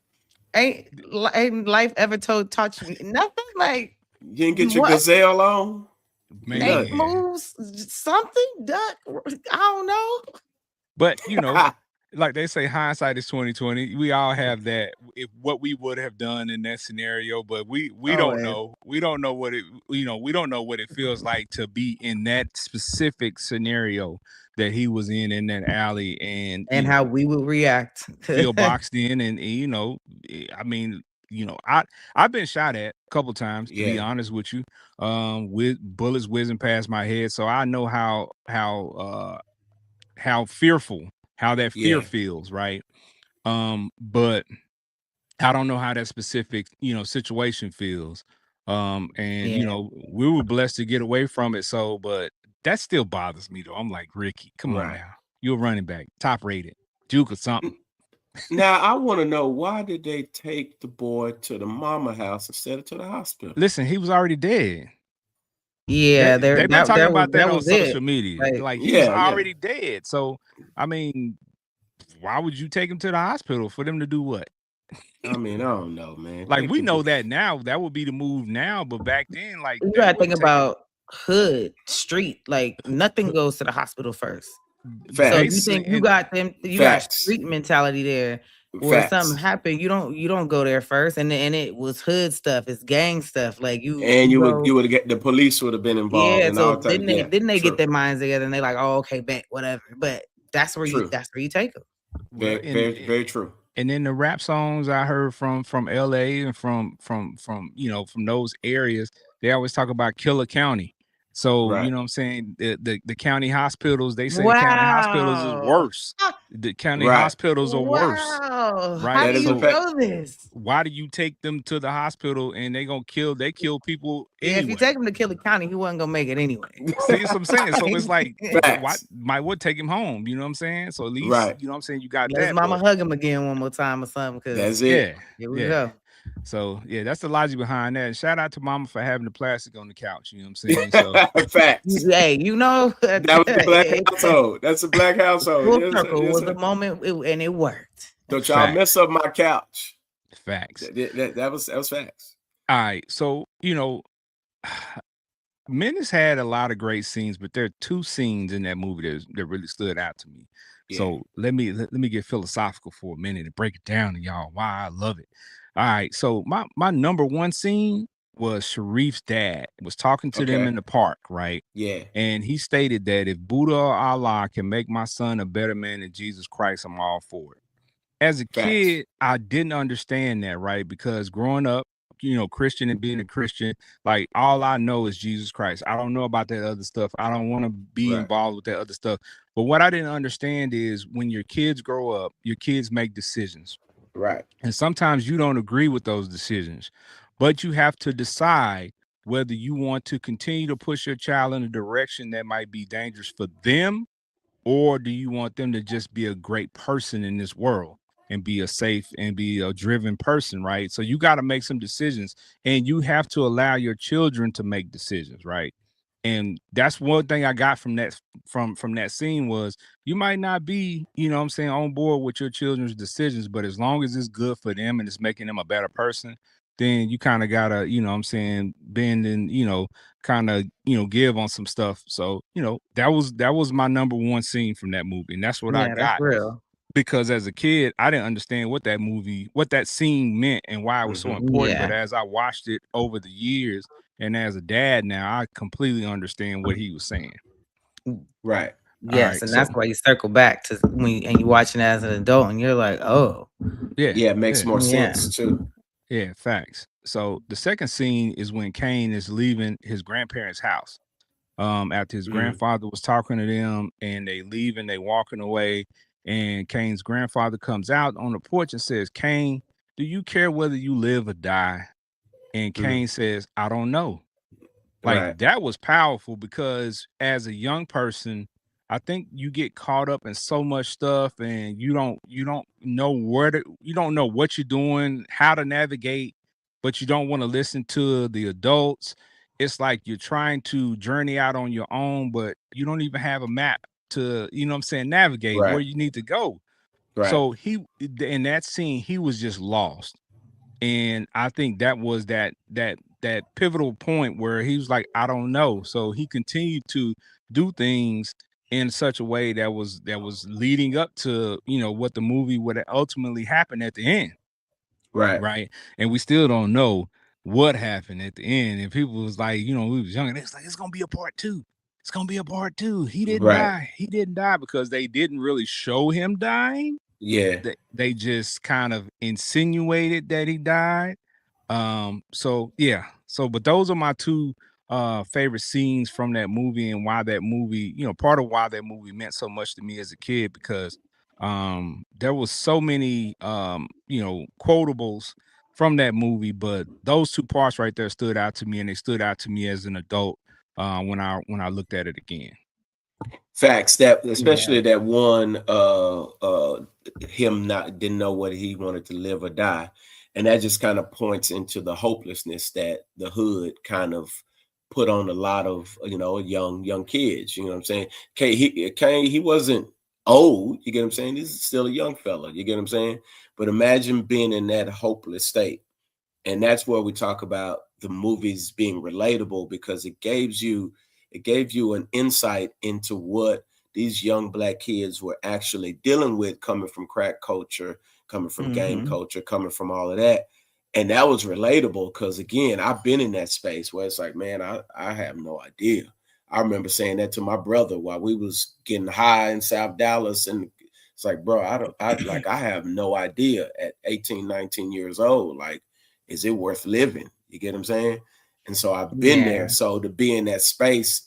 Ain't life ever taught you nothing? Like, you didn't get your gazelle on? Man, moves, something, duck. I don't know. But like they say, hindsight is 20/20. We all have that, if what we would have done in that scenario, but we don't know. We don't know what it we don't know what it feels like to be in that specific scenario that he was in that alley, and how we would react. Feel boxed in, and I mean, I've been shot at a couple times, to be honest with you, with bullets whizzing past my head, so I know how fearful, how that fear feels, right? But I don't know how that specific, situation feels. And we were blessed to get away from it. So, but that still bothers me though. I'm like, Ricky, come on now. You're a running back, top rated, Duke or something. Now I want to know, why did they take the boy to the mama house instead of to the hospital? Listen, he was already dead. Yeah, they've been talking about that on social media. Like he was already dead. So I mean, why would you take him to the hospital? For them to do what? I mean, I don't know, man. Like, we know that now. That would be the move now. But back then, like, you gotta think about hood, street. Like, nothing goes to the hospital first. Facts. So you think you got them? You got street mentality there. Where something happened, you don't go there first, and it was hood stuff, it's gang stuff. Like you would get the police would have been involved. Yeah, so didn't they get their minds together and they like, oh, okay, bet whatever. But that's where you take them. Very true. And then the rap songs I heard from LA and from those areas, they always talk about Killer County. So you know what I'm saying, the county hospitals, they say the county hospitals is worse. The county hospitals are worse. Right? How do you know this? Why do you take them to the hospital and they kill people anyway? If you take them to Killer County, he wasn't gonna make it anyway. See what I'm saying? So it's like, might would take him home. You know what I'm saying? So at least you know what I'm saying, you got that. Let mama hug him again one more time or something. Cause that's it. Here we go. So that's the logic behind that. And shout out to mama for having the plastic on the couch. You know what I'm saying? So facts. Hey, that was the black household. That's a black household. Full circle was a moment, and it worked. Don't y'all mess up my couch. Facts. That was facts. All right. So Menace had a lot of great scenes, but there are two scenes in that movie that really stood out to me. So let me get philosophical for a minute and break it down to y'all why I love it. All right. So my number one scene was Sharif's dad was talking to them in the park, right? Yeah. And he stated that if Buddha or Allah can make my son a better man than Jesus Christ, I'm all for it. As a Facts. kid, I didn't understand that, right? Because growing up, Christian and being a Christian, like all I know is Jesus Christ. I don't know about that other stuff. I don't want to be Right. involved with that other stuff. But what I didn't understand is when your kids grow up, your kids make decisions. Right. And sometimes you don't agree with those decisions, but you have to decide whether you want to continue to push your child in a direction that might be dangerous for them, or do you want them to just be a great person in this world and be a safe and be a driven person, right? So you got to make some decisions, and you have to allow your children to make decisions, right? And that's one thing I got from that scene was you might not be, on board with your children's decisions, but as long as it's good for them and it's making them a better person, then you kind of gotta, bend and kind of give on some stuff. So that was my number one scene from that movie, and that's what I Yeah, that's got, real. because as a kid I didn't understand what that scene meant and why it was so important. But Yeah. as I watched it over the years, and as a dad now, I completely understand what he was saying. Right. All Yes, right, and so that's why you circle back to and you watching it as an adult, and you're like, oh, yeah, Yeah, it makes more Yeah. sense too. yeah, facts. So the second scene is when Cain is leaving his grandparents' house. After his grandfather was talking to them, and they leave and they walking away, and Cain's grandfather comes out on the porch and says, "Cain, do you care whether you live or die?" And Cain says, "I don't know." Like Right. that was powerful, because as a young person, I think you get caught up in so much stuff, and you don't know you don't know what you're doing, how to navigate, but you don't want to listen to the adults. It's like you're trying to journey out on your own, but you don't even have a map to, navigate where Right. you need to go. Right. So he, in that scene, he was just lost. And I think that was that pivotal point where he was like, I don't know. So he continued to do things in such a way that was leading up to, what the movie would ultimately happen at the end. Right. Right. And we still don't know what happened at the end. And people was like, we was young, and it's like, it's gonna be a part two. It's gonna be a part two. He didn't Right. die. He didn't die, because they didn't really show him dying. Yeah. They just kind of insinuated that he died. So yeah. So but those are my two favorite scenes from that movie, and why that movie, part of why that movie meant so much to me as a kid, because there was so many quotables from that movie, but those two parts right there stood out to me, and they stood out to me as an adult when I looked at it again. Facts. That especially that one him didn't know whether he wanted to live or die. And that just kind of points into the hopelessness that the hood kind of put on a lot of young kids. You know what I'm saying? Cain, he wasn't old, you get what I'm saying? He's still a young fella, you get what I'm saying? But imagine being in that hopeless state. And that's where we talk about the movies being relatable, because it gave you an insight into what these young Black kids were actually dealing with, coming from crack culture, coming from gang culture, coming from all of that. And that was relatable, because again, I've been in that space where it's like, man, I have no idea. I remember saying that to my brother while we was getting high in South Dallas, and it's like, bro, I have no idea at 18, 19 years old. Like, is it worth living? You get what I'm saying? And so I've been there. So to be in that space,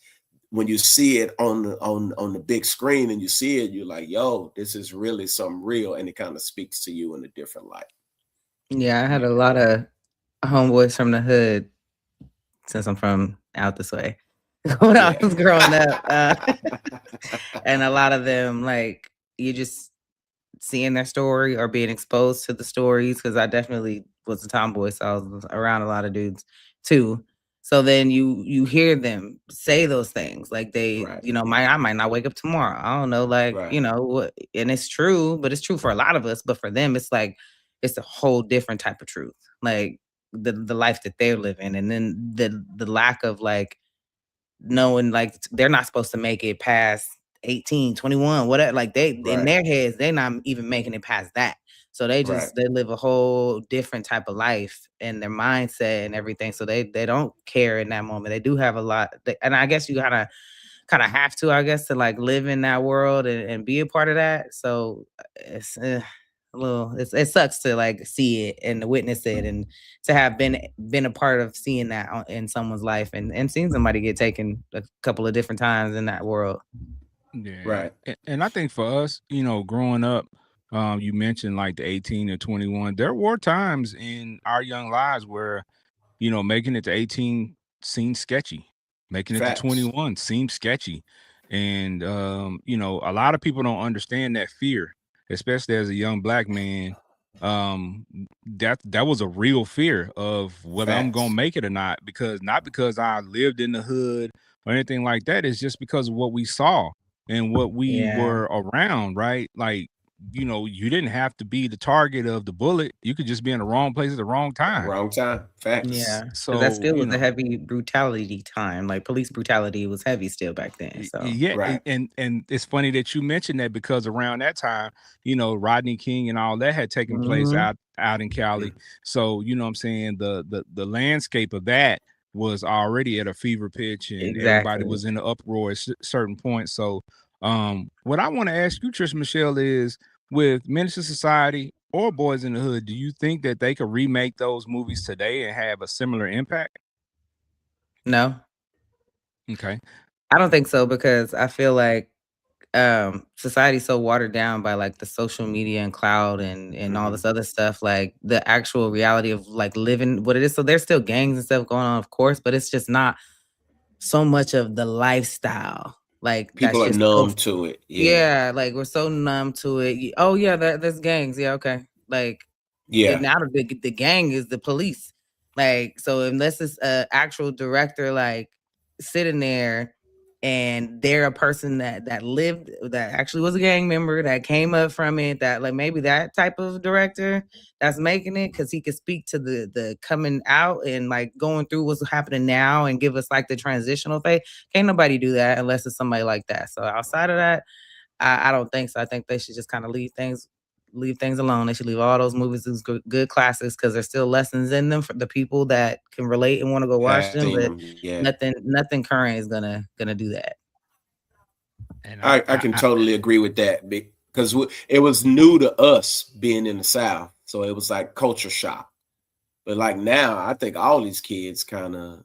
when you see it on the big screen and you see it, you're like, yo, this is really something real. And it kind of speaks to you in a different light. Yeah, I had a lot of homeboys from the hood, since I'm from out this way, when I was growing up. And a lot of them, like, you just seeing their story or being exposed to the stories, because I definitely was a tomboy, so I was around a lot of dudes too. So then you hear them say those things, like they, I might not wake up tomorrow. I don't know, like, what, and it's true, but it's true for a lot of us. But for them, it's like it's a whole different type of truth, like the life that they're living, and then the lack of like knowing, like they're not supposed to make it past 18, 21, whatever. Like they in Right. their heads, they're not even making it past that. So they Right. just they live a whole different type of life and their mindset and everything. So they don't care in that moment. They do have a lot, and I guess you kind of have to, I guess, to like live in that world and be a part of that. So it's a little, it sucks to like see it and to witness it and to have been a part of seeing that in someone's life and seeing somebody get taken a couple of different times in that world. Yeah. Right. And I think for us, growing up, you mentioned like the 18 and 21. There were times in our young lives where, making it to 18 seemed sketchy. Making it to Facts. 21 seemed sketchy. And a lot of people don't understand that fear, especially as a young black man. That was a real fear of whether I'm gonna Facts. make it or not, not because I lived in the hood or anything like that. It's just because of what we saw and what we were around, right? Like, you didn't have to be the target of the bullet. You could just be in the wrong place at the wrong time. Wrong time. Facts. Yeah, because So, that still was a heavy brutality time. Like police brutality was heavy still back then. So yeah, Right. and it's funny that you mentioned that because around that time, Rodney King and all that had taken place Mhm. out in Cali. So, you know what I'm saying, the landscape of that was already at a fever pitch and everybody Exactly. was in an uproar at certain points. So, what I want to ask you, Trish Michelle, is with Menace to Society or Boys in the Hood, do you think that they could remake those movies today and have a similar impact? No, Okay. I don't think so because I feel like society's so watered down by like the social media and cloud and all Mhm. this other stuff, like the actual reality of like living what it is. So there's still gangs and stuff going on, of course, but it's just not so much of the lifestyle. Like that's People are just so, numb to it. Yeah. yeah, like we're so numb to it. Oh yeah, there's gangs. Yeah, okay. Like Yeah. now the gang is the police. Like so unless it's a actual director like sitting there and they're a person that lived, that actually was a gang member, that came up from it, that like maybe that type of director that's making it because he could speak to the coming out and like going through what's happening now and give us like the transitional phase. Can't nobody do that unless it's somebody like that. So outside of that, I don't think so. I think they should just kind of leave things alone. They should leave all those movies as good classics because there's still lessons in them for the people that can relate and want to go watch Have them. seen But them. Yeah. nothing current is gonna do that. And I can totally agree with that because it was new to us being in the South. So it was like culture shock. But like now, I think all these kids kind of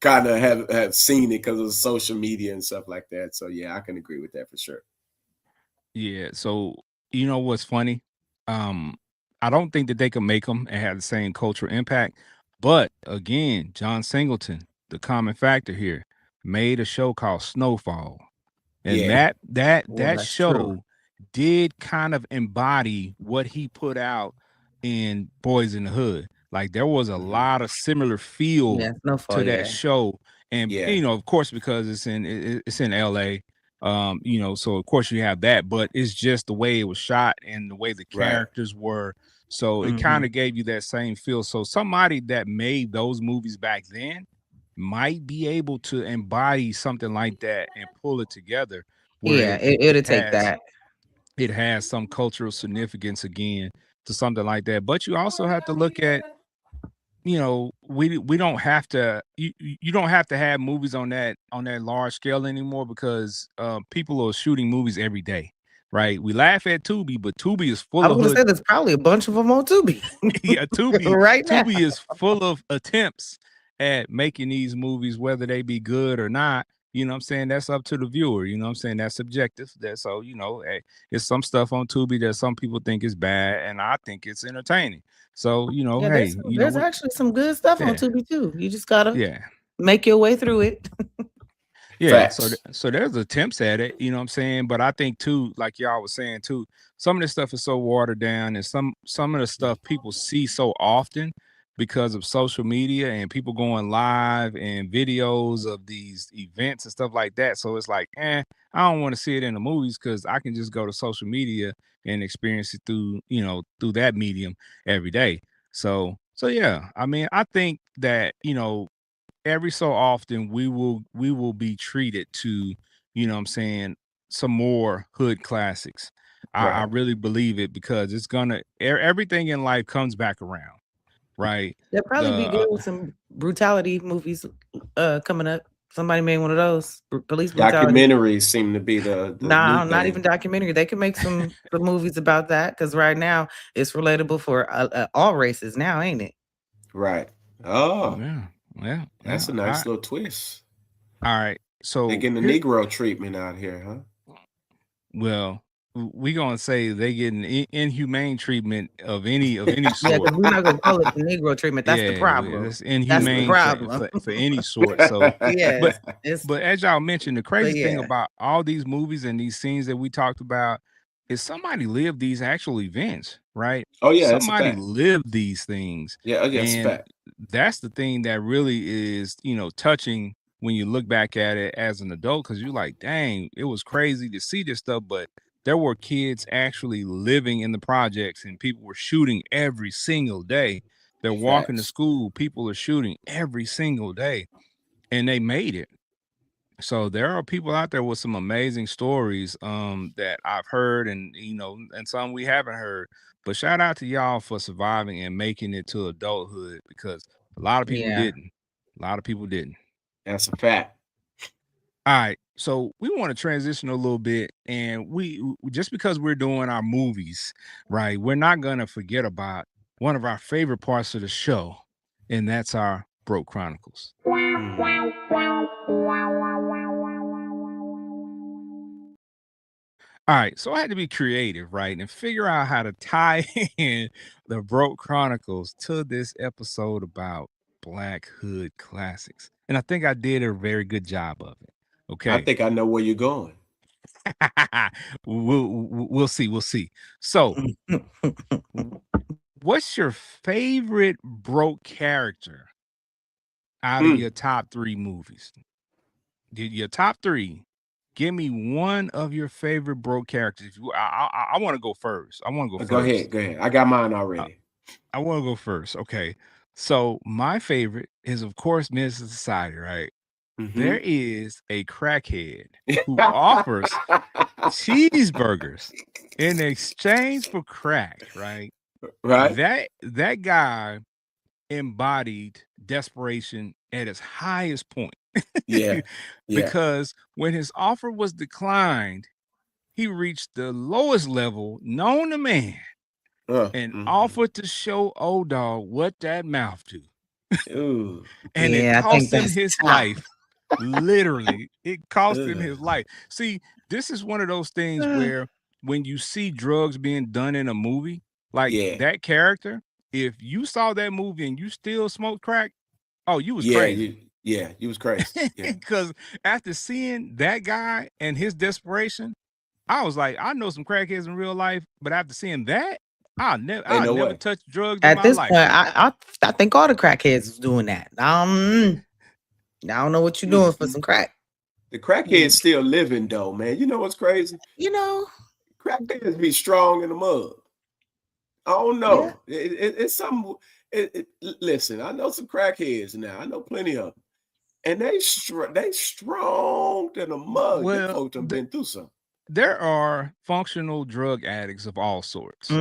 have seen it because of social media and stuff like that. So yeah, I can agree with that for sure. Yeah. So you know what's funny? I don't think that they can make them and have the same cultural impact. But again, John Singleton, the common factor here, made a show called Snowfall, and Yeah. Well, that that's true. show did kind of embody what he put out in Boys in the Hood. Like there was a Mhm. lot of similar feel Yeah, Snowfall. to that Yeah, show, and Yeah. of course, because it's in LA, so of course you have that, but it's just the way it was shot and the way the Right. characters were. So it Mhm. kind of gave you that same feel. So somebody that made those movies back then might be able to embody something like that and pull it together where Yeah, it'll take that. it has some cultural significance again to something like that. But you also have to look at, we don't have to, you don't have to have movies on that large scale anymore because people are shooting movies every day, right? We laugh at Tubi, but Tubi is I full was of gonna hood. say there's probably a bunch of them on Tubi. Yeah, right now. Tubi is full of attempts at making these movies, whether they be good or not. You know what I'm saying? That's up to the viewer. You know what I'm saying? That's subjective. That's so, it's some stuff on Tubi that some people think is bad, and I think it's entertaining. So, Yeah, hey, there's actually some good stuff on yeah, Tubi too. You just gotta yeah. make your way through it. Yeah, so Facts. so there's attempts at it, you know what I'm saying? But I think too, like y'all was saying too, some of this stuff is so watered down, and some of the stuff people see so often because of social media and people going live and videos of these events and stuff like that. So it's like, I don't want to see it in the movies because I can just go to social media and experience it through that medium every day. So yeah, I mean, I think that, every so often we will be treated to you know what I'm saying, some more hood classics. I Right. really believe it because it's gonna everything in life comes back around, right? They'll probably be The good with some brutality movies coming up. Somebody made one of those police brutality. Documentaries seem to be the new Nah, not even thing. documentary. They can make some movies about that because right now it's relatable for all races now, ain't it? Right. Oh, yeah. that's a All nice right. little twist. All right. They're So getting the Negro treatment out here, huh? well, we gonna say they getting inhumane treatment of any Yeah, sort. because we're not gonna call it the Negro treatment. That's the Yeah, problem. that's That's the inhumane problem. for any sort. So, Yes, but it's as y'all mentioned, the crazy thing yeah, about all these movies and these scenes that we talked about is somebody lived these actual events, right? Oh yeah, that's a Somebody fact. lived these things, Yeah, oh, yeah, that's a and fact. that's the thing that really is, touching when you look back at it as an adult, because you're like, dang, it was crazy to see this stuff, but there were kids actually living in the projects and people were shooting every single day. They're walking to Facts. school, people are shooting every single day, and they made it. So there are people out there with some amazing stories that I've heard, and and some we haven't heard. But shout out to y'all for surviving and making it to adulthood, because a lot of people yeah. didn't. A lot of people didn't. That's a fact. All right, so we want to transition a little bit, and just because we're doing our movies, right? We're not gonna forget about one of our favorite parts of the show, and that's our Broke Chronicles. Mm. All right, so I had to be creative, right, and figure out how to tie in the Broke Chronicles to this episode about Black Hood classics, and I think I did a very good job of it. I Okay. think I know where you're going. We'll see. We'll see. So, what's your favorite broke character out of Mm. your top 3 movies? Your top 3. Give me one of your favorite broke characters. If you, I want to go first. I want to go Go first. ahead. Go ahead. I got mine already. I want to go first. Okay. So my favorite is, of course, Menace to Society, right? There is a crackhead who offers cheeseburgers in exchange for crack, right? Right? That guy embodied desperation at its highest point. Yeah. Yeah. Because when his offer was declined, he reached the lowest level known to man and offered to show old dog what that mouth do. Ooh. And it Yeah, I think cost him that's his top. life. Literally, it cost him Ugh. his life. See, this is one of those things where when you see drugs being done in a movie, like Yeah. that character, if you saw that movie and you still smoked crack, oh, you was Yeah. crazy. You was crazy. Yeah. Because after seeing that guy and his desperation, I was like, I know some crackheads in real life, but after seeing that, I'll Ain't never no way. touch drugs in At my this life. point, I think all the crackheads is doing that. I don't know what you're doing for some crack. The crackhead's still living though, man. You know what's crazy? You know, Crackheads be strong in the mud. I don't know. It's something. Listen, I know some crackheads now. I know plenty of them, and they strong than a mug. Them Well, folks done been through something. there are functional drug addicts of all sorts.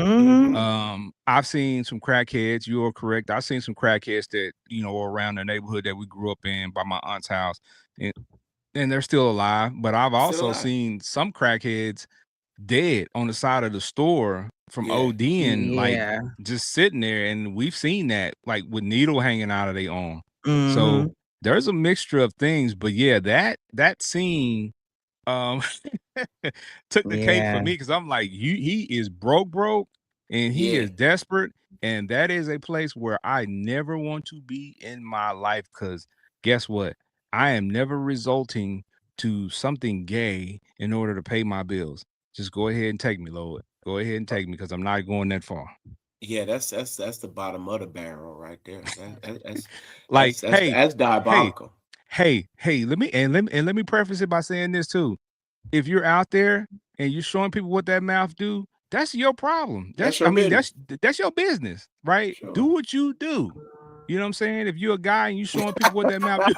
I've seen some crackheads. You are correct. I've seen some crackheads that are around the neighborhood that we grew up in by my aunt's house, and they're still alive. But I've Still also alive. seen some crackheads dead on the side of the store from Yeah. ODing, like yeah. just sitting there, and we've seen that, like with needle hanging out of their arm. So Mhm. there's a mixture of things, but yeah, that scene took the cake for Yeah. me, because I'm like, he is broke, and he Yeah. is desperate, and that is a place where I never want to be in my life, because guess what? I am never resulting to something gay in order to pay my bills. Just go ahead and take me, Lord. Go ahead and take me, because I'm not going that far. Yeah, that's the bottom of the barrel right there. Like, That's diabolical. hey, let me preface it by saying this too. If you're out there and you're showing people what that mouth do, that's your problem. That's your business. That's your business, right? Sure. Do what you do. You know what I'm saying? If you're a guy and you showing people what that mouth do,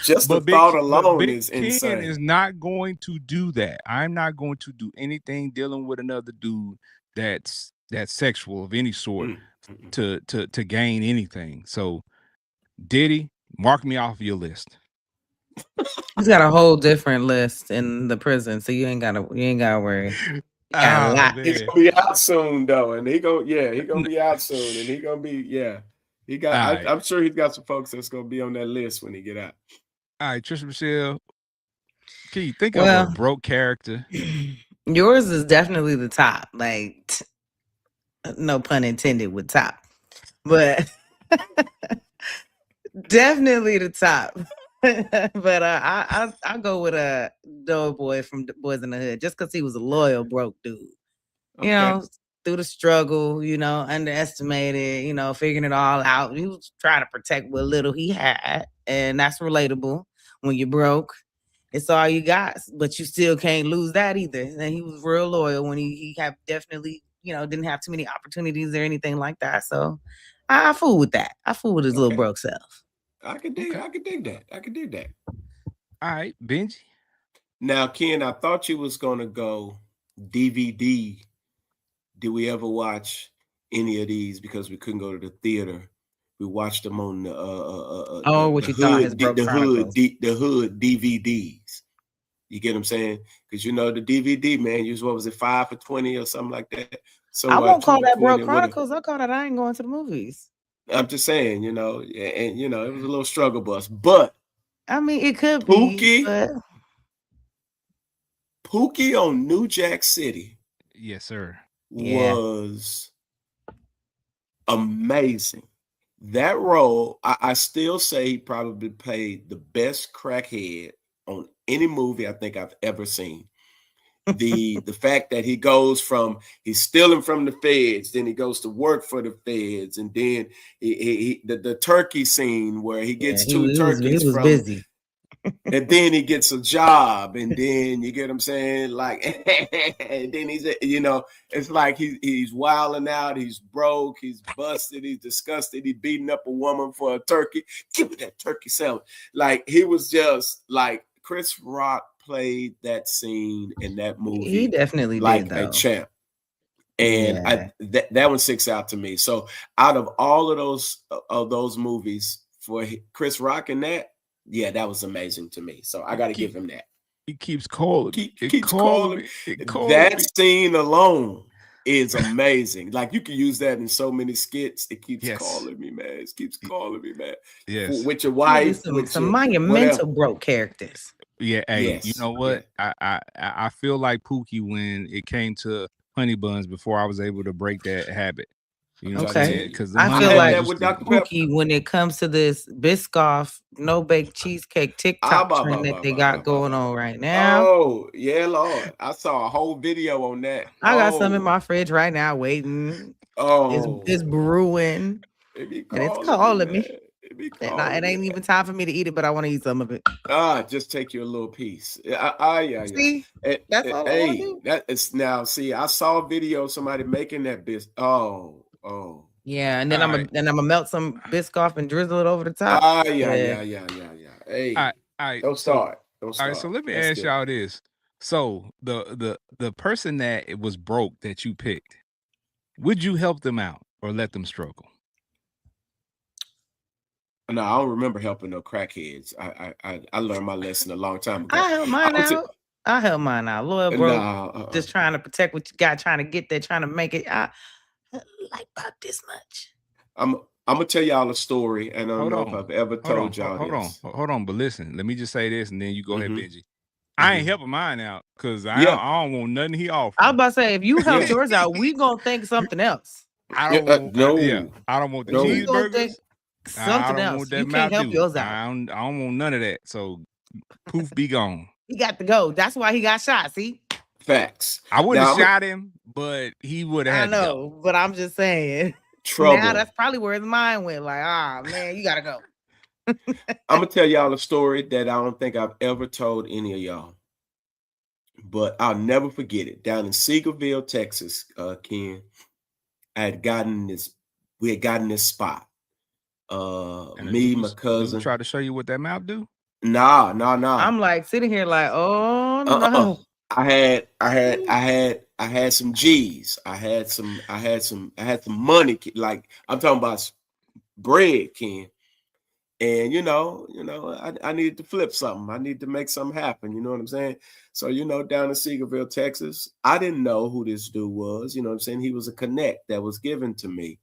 Just the but thought alone Big is Ken insane. is not going to do that. I'm not going to do anything dealing with another dude that's sexual of any sort to gain anything. So Diddy, mark me off your list. He's got a whole different list in the prison, so you ain't gotta worry. Got a lot. He's gonna be out soon though, and he gonna be out soon, and he gonna be He got. I'm sure he's got some folks that's gonna be on that list when he get out. All right, Trisha Michelle, can you think of a broke character? Yours is definitely the top. Like, no pun intended with top, but definitely the top. But I'll go with a Doughboy from Boys in the Hood, just because he was a loyal broke dude. Okay. You know, through the struggle, you know, underestimated, you know, figuring it all out. He was trying to protect what little he had, and that's relatable. When you're broke, it's all you got, but you still can't lose that either. And he was real loyal when he had definitely, you know, didn't have too many opportunities or anything like that. So I fool with that. I fool with his little broke self. I could dig that. All right, Benji. Now, Ken, I thought you was gonna go DVD. Did we ever watch any of these? Because we couldn't go to the theater. We watched them on the Hood DVDs. You get what I'm saying? Because you know the DVD, man, use what was it, 5 for $20 or something like that. So I won't call that Broke Chronicles. I call that I ain't going to the movies. I'm just saying, you know, and you know, it was a little struggle bus, but I mean, it could be. But... Pookie on New Jack City. Yes, sir. Was amazing. That role, I still say he probably played the best crackhead on any movie I think I've ever seen. The fact that he goes from he's stealing from the feds, then he goes to work for the feds, and then the turkey scene where he gets two turkeys from busy. And then he gets a job, and then you get what I'm saying, like, and then he's, you know, it's like he's wilding out, he's broke, he's busted, he's disgusted, he's beating up a woman for a turkey. Give me that turkey salad. Like, he was just like Chris Rock played that scene in that movie. He definitely like did, though. A champ. And that one sticks out to me. So out of all of those movies for Chris Rock and that, yeah, that was amazing to me. So I got to give him that. He keeps calling. Keeps calling. That scene alone is amazing. Like, you can use that in so many skits. It keeps calling me, man. It keeps calling me, man. Yes. With your wife. Some monumental broke characters. Yeah. Hey, you know what? Yeah. I feel like Pookie when it came to honey buns before I was able to break that habit. You know, okay, because I feel like Pookie when it comes to this Biscoff no bake cheesecake TikTok trend that they got going on right now. Oh yeah, Lord! I saw a whole video on that. I got some in my fridge right now waiting. Oh, it's brewing, and it's calling me. It ain't even time for me to eat it, but I want to eat some of it. Just take you a little piece. See, that's all I want to do. That is now. See, I saw a video of somebody making that Oh. Yeah, and then I'm gonna melt some Biscoff and drizzle it over the top. Yeah. Hey, all right. Don't start. All right, so let me ask y'all this. So the person that it was broke that you picked, would you help them out or let them struggle? No, I don't remember helping no crackheads. I learned my lesson a long time ago. I helped mine out. Loyal broke, just trying to protect what you got, trying to get there, trying to make it. Like about this much. I'm gonna tell y'all a story, and I don't know if I've ever told y'all this. Hold on, but listen, let me just say this, and then you go ahead, Benji. I ain't helping mine out because I don't want nothing he offers. I was about to say, if you help yours out, we gonna think something else. I don't want the cheeseburgers. Something else. You can't help yours out. I don't want none of that. So poof, be gone. He got to go. That's why he got shot. See. Facts. I wouldn't have shot him, but he would have. I know, but I'm just saying. Trouble. Now that's probably where his mind went. Like, man, you gotta go. I'm gonna tell y'all a story that I don't think I've ever told any of y'all, but I'll never forget it. Down in Seagoville, Texas, Ken, we had gotten this spot, Me, my Do cousin. try to show you what that mouth do? Nah. I'm like sitting here like, oh Uh-uh. no. I had some G's. I had some money. Like I'm talking about bread, Ken. And I needed to flip something. I need to make something happen. You know what I'm saying? So, down in Seagoville, Texas, I didn't know who this dude was. You know what I'm saying? He was a connect that was given to me.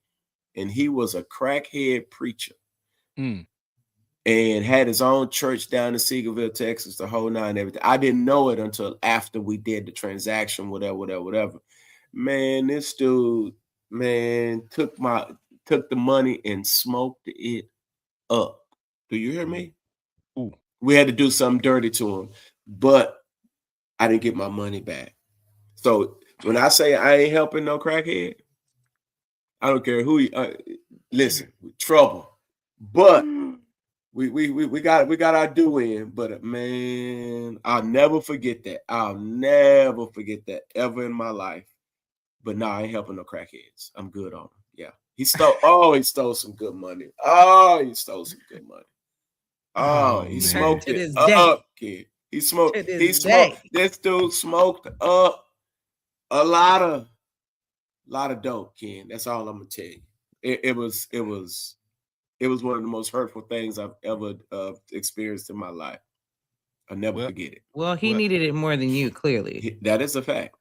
And he was a crackhead preacher. Mm. And had his own church down in Seagoville, Texas, the whole nine and everything. I didn't know it until after we did the transaction, whatever. Man, this dude, took the money and smoked it up. Do you hear me? Ooh. We had to do something dirty to him, but I didn't get my money back. So when I say I ain't helping no crackhead, I don't care who listen, trouble. But we got our due in. But man, I'll never forget that. I'll never forget that ever in my life. But no, I ain't helping no crackheads. I'm good on them. Yeah. He stole some good money. Oh, he stole some good money. Oh, he smoked it up, kid. He smoked. This dude smoked up a lot of dope, Ken. That's all I'm gonna tell you. It was one of the most hurtful things I've ever experienced in my life. I'll never forget it. Well, he needed it more than you, clearly. That is a fact.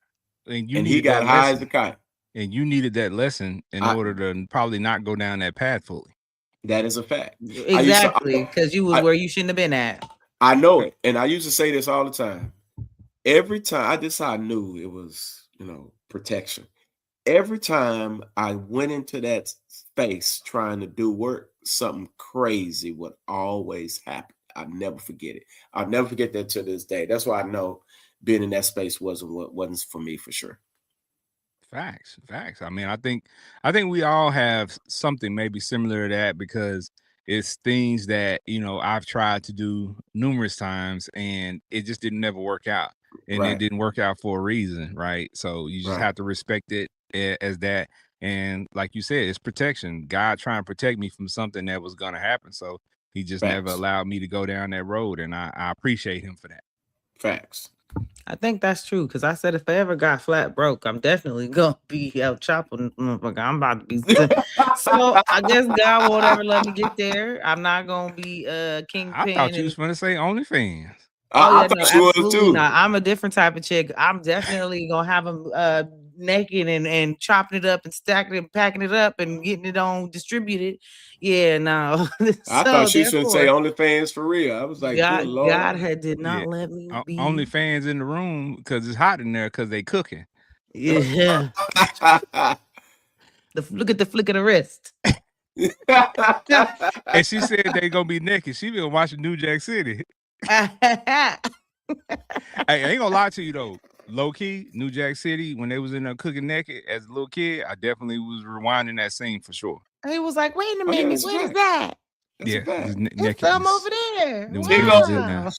And he got high as a kite. And you needed that lesson in order to probably not go down that path fully. That is a fact. Exactly, because you was where you shouldn't have been at. I know it. And I used to say this all the time. Every time, this how I knew it was, protection. Every time I went into that space trying to do work, something crazy would always happen. I'll never forget it. I'll never forget that to this day. That's why I know being in that space wasn't for me for sure. Facts. I mean, I think we all have something maybe similar to that, because it's things that I've tried to do numerous times and it just didn't never work out, and it didn't work out for a reason, right? So you just have to respect it as that, and like you said, it's protection. God trying to protect me from something that was going to happen, so he just never allowed me to go down that road, and I appreciate him for that. Facts. I think that's true, because I said if I ever got flat broke, I'm definitely gonna be El Chapo. I'm about to be so I guess God won't ever let me get there. I'm not gonna be Kingpin. I thought you was gonna say OnlyFans. I thought you was too. Not. I'm a different type of chick. I'm definitely gonna have them naked and chopping it up and stacking it and packing it up and getting it on distributed. Yeah, no. I thought she should say OnlyFans for real. I was like, God, good Lord. God did not let me be OnlyFans in the room because it's hot in there because they cooking. Yeah. Look at the flick of the wrist. And she said they gonna be naked. She been watching New Jack City. Hey, I ain't gonna lie to you though. Low key, New Jack City, when they was in there cooking naked as a little kid, I definitely was rewinding that scene for sure. He was like, wait a minute, what is that? Yeah, it's some over there. Wow.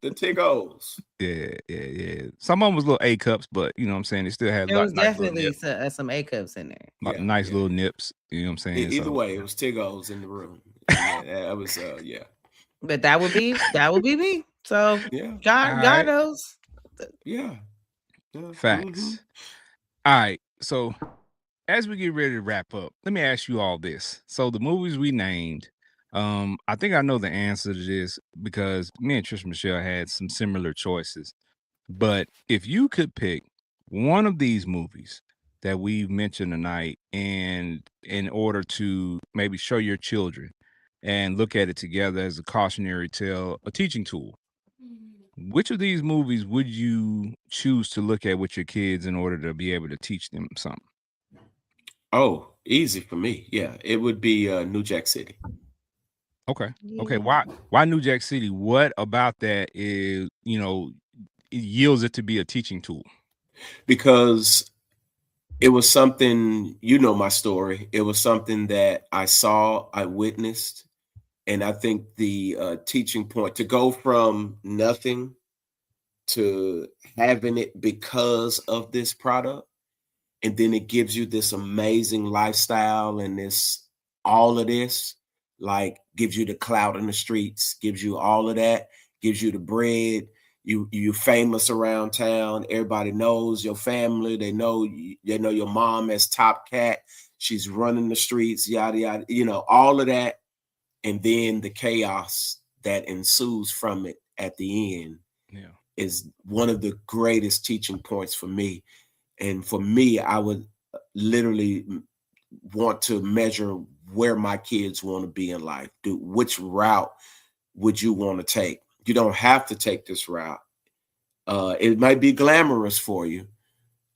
The Tiggos. Yeah. Some of them was little A cups, but you know what I'm saying? They still had there was definitely some A cups in there. Nice little nips. You know what I'm saying? Either way, it was Tiggos in the room. That was But that would be me. So God knows. Yeah. Facts. Mm-hmm. All right. So as we get ready to wrap up, let me ask you all this. So the movies we named, I think I know the answer to this because me and Trish Michelle had some similar choices. But if you could pick one of these movies that we've mentioned tonight, and in order to maybe show your children and look at it together as a cautionary tale, a teaching tool, which of these movies would you choose to look at with your kids in order to be able to teach them something? Oh, easy for me. Yeah, it would be New Jack City. Okay. Why New Jack City? What about that is, it yields it to be a teaching tool? Because it was something, my story. It was something that I saw, I witnessed. And I think the teaching point to go from nothing to having it because of this product, and then it gives you this amazing lifestyle and all of this, like gives you the clout in the streets, gives you all of that, gives you the bread. You're famous around town. Everybody knows your family. They know your mom as top cat. She's running the streets, yada yada. You know, all of that, and then the chaos that ensues from it at the end is one of the greatest teaching points for me. And for me, I would literally want to measure where my kids want to be in life. Which route would you want to take? You don't have to take this route. It might be glamorous for you,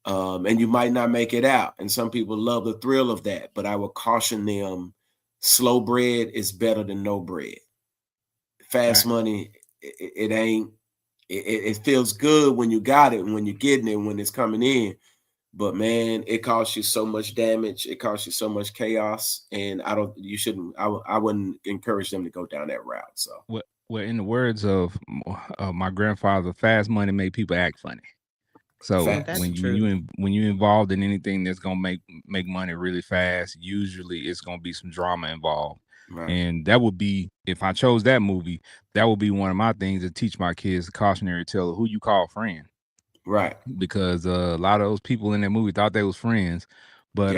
and you might not make it out. And some people love the thrill of that, but I would caution them, slow bread is better than no bread. Fast money, it ain't, it feels good when you got it and when you're getting it, when it's coming in. But man, it costs you so much damage. It costs you so much chaos. And I wouldn't encourage them to go down that route. So, well, in the words of my grandfather, fast money made people act funny. So when you involved in anything that's gonna make money really fast, usually it's gonna be some drama involved. Right. And that would be, if I chose that movie, that would be one of my things to teach my kids, the cautionary tale of who you call friend. Right. Because a lot of those people in that movie thought they was friends, but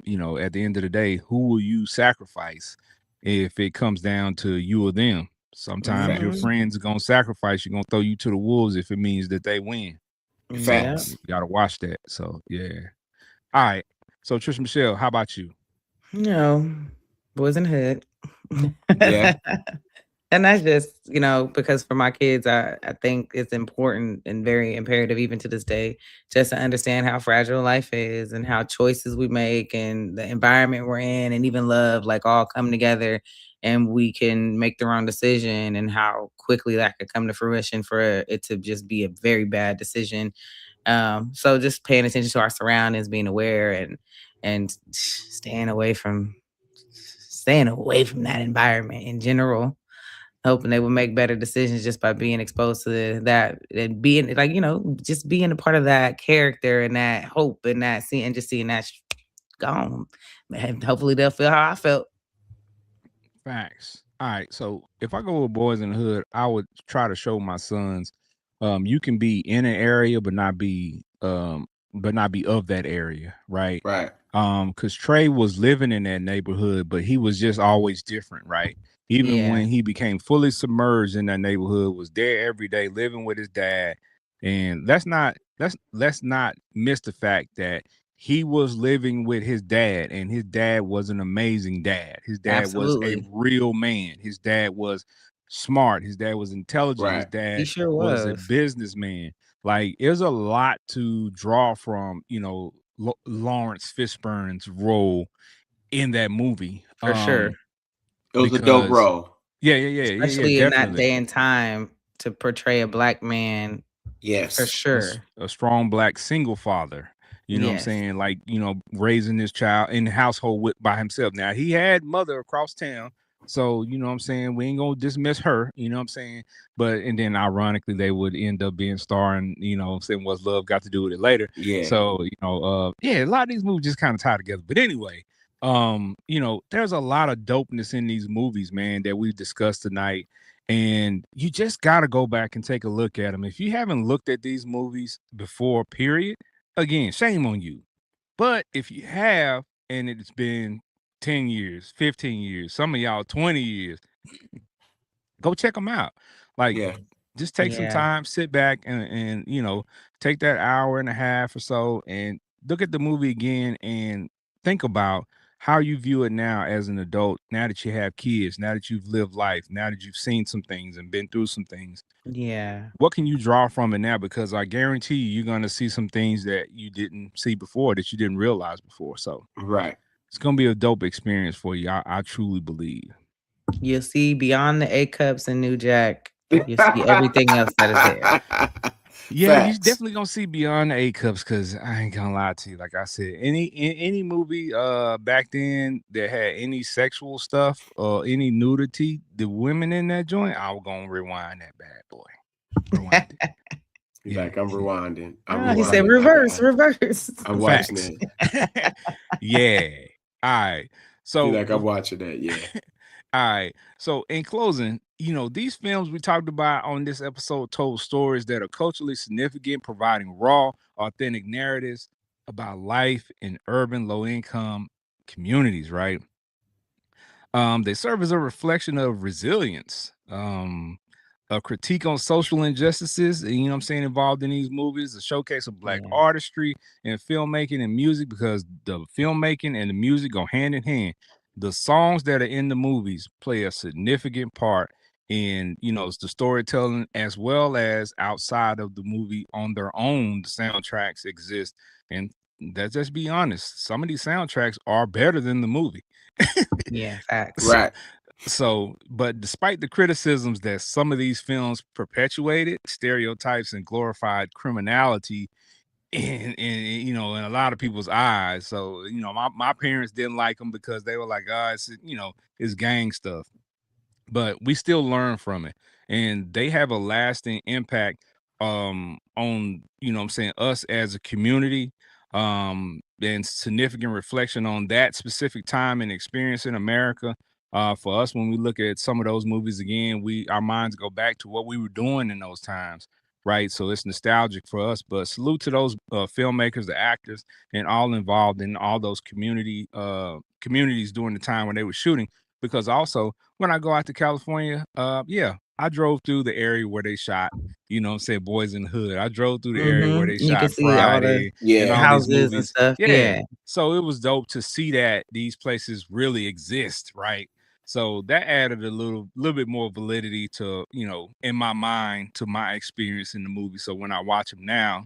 you know, at the end of the day, who will you sacrifice if it comes down to you or them? Sometimes your friends are gonna sacrifice you, gonna throw you to the wolves if it means that they win. Facts. So you gotta watch that. So yeah. All right. So Trish Michelle, how about you? No, Boys in the Hood. Yeah. And that's just, you know, because for my kids, I think it's important and very imperative, even to this day, just to understand how fragile life is and how choices we make and the environment we're in and even love, like, all come together and we can make the wrong decision, and how quickly that could come to fruition for it to just be a very bad decision. So just paying attention to our surroundings, being aware, and staying away from that environment in general. Hoping they will make better decisions just by being exposed to that and being, like, you know, just being a part of that character and that hope and that seeing that gone. And hopefully they'll feel how I felt. Facts. All right. So if I go with Boys in the Hood, I would try to show my sons, you can be in an area but not be of that area, right? Right. Because Trey was living in that neighborhood, but he was just always different, right? Even when he became fully submerged in that neighborhood, was there every day, living with his dad. And let's not miss the fact that he was living with his dad, and his dad was an amazing dad. His dad was a real man. His dad was smart. His dad was intelligent. His dad was a businessman. Like, there's a lot to draw from, you know, Lawrence Fishburne's role in that movie. For sure. It was a dope role. Yeah. Especially in that day and time, to portray a black man. Yes. For sure. A strong black single father. You know what I'm saying? Like, you know, raising this child in the household by himself. Now, he had mother across town. So, you know what I'm saying? We ain't going to dismiss her. You know what I'm saying? But, and then ironically, they would end up being starring, you know, saying What's Love Got to Do with It later. Yeah. So, you know, a lot of these movies just kind of tie together. But anyway, you know, there's a lot of dopeness in these movies, man, that we've discussed tonight. And you just got to go back and take a look at them. If you haven't looked at these movies before, period, again, shame on you. But if you have, and it's been 10 years, 15 years, some of y'all 20 years, go check them out. Like, just take some time, sit back and, you know, take that hour and a half or so and look at the movie again and think about how you view it now as an adult, now that you have kids, now that you've lived life, now that you've seen some things and been through some things. Yeah. What can you draw from it now? Because I guarantee you're going to see some things that you didn't see before, that you didn't realize before. So it's going to be a dope experience for you. I truly believe. You'll see beyond the A cups and New Jack. You'll see everything else that is there. Yeah, you're definitely gonna see beyond the A cups, because I ain't gonna lie to you. Like I said, any movie back then that had any sexual stuff or any nudity, the women in that joint, I was gonna rewind that bad boy. Rewind it. Like, I'm rewinding. He said reverse. I'm watching it. Yeah. All right. So like, I'm watching that. Yeah. All right. So in closing, these films we talked about on this episode told stories that are culturally significant, providing raw, authentic narratives about life in urban low-income communities, right? They serve as a reflection of resilience, a critique on social injustices, what I'm saying, involved in these movies, a showcase of black Yeah. artistry and filmmaking and music, because the filmmaking and the music go hand in hand. The songs that are in the movies play a significant part in, it's the storytelling, as well as outside of the movie on their own. The soundtracks exist, and let's just be honest, some of these soundtracks are better than the movie. Yeah, facts. Right. But despite the criticisms that some of these films perpetuated stereotypes and glorified criminality in in a lot of people's eyes. So, my parents didn't like them because they were like, it's gang stuff. But we still learn from it, and they have a lasting impact on, us as a community, and significant reflection on that specific time and experience in America. For us, when we look at some of those movies again, our minds go back to what we were doing in those times, right? So it's nostalgic for us. But salute to those filmmakers, the actors, and all involved in all those communities during the time when they were shooting. Because also, when I go out to California, I drove through the area where they shot, say Boys in the Hood. I drove through the area where they You can shot see all the Friday and all these houses and movies. stuff. Yeah. So it was dope to see that these places really exist, right? So that added a little bit more validity to, in my mind, to my experience in the movie. So when I watch them now,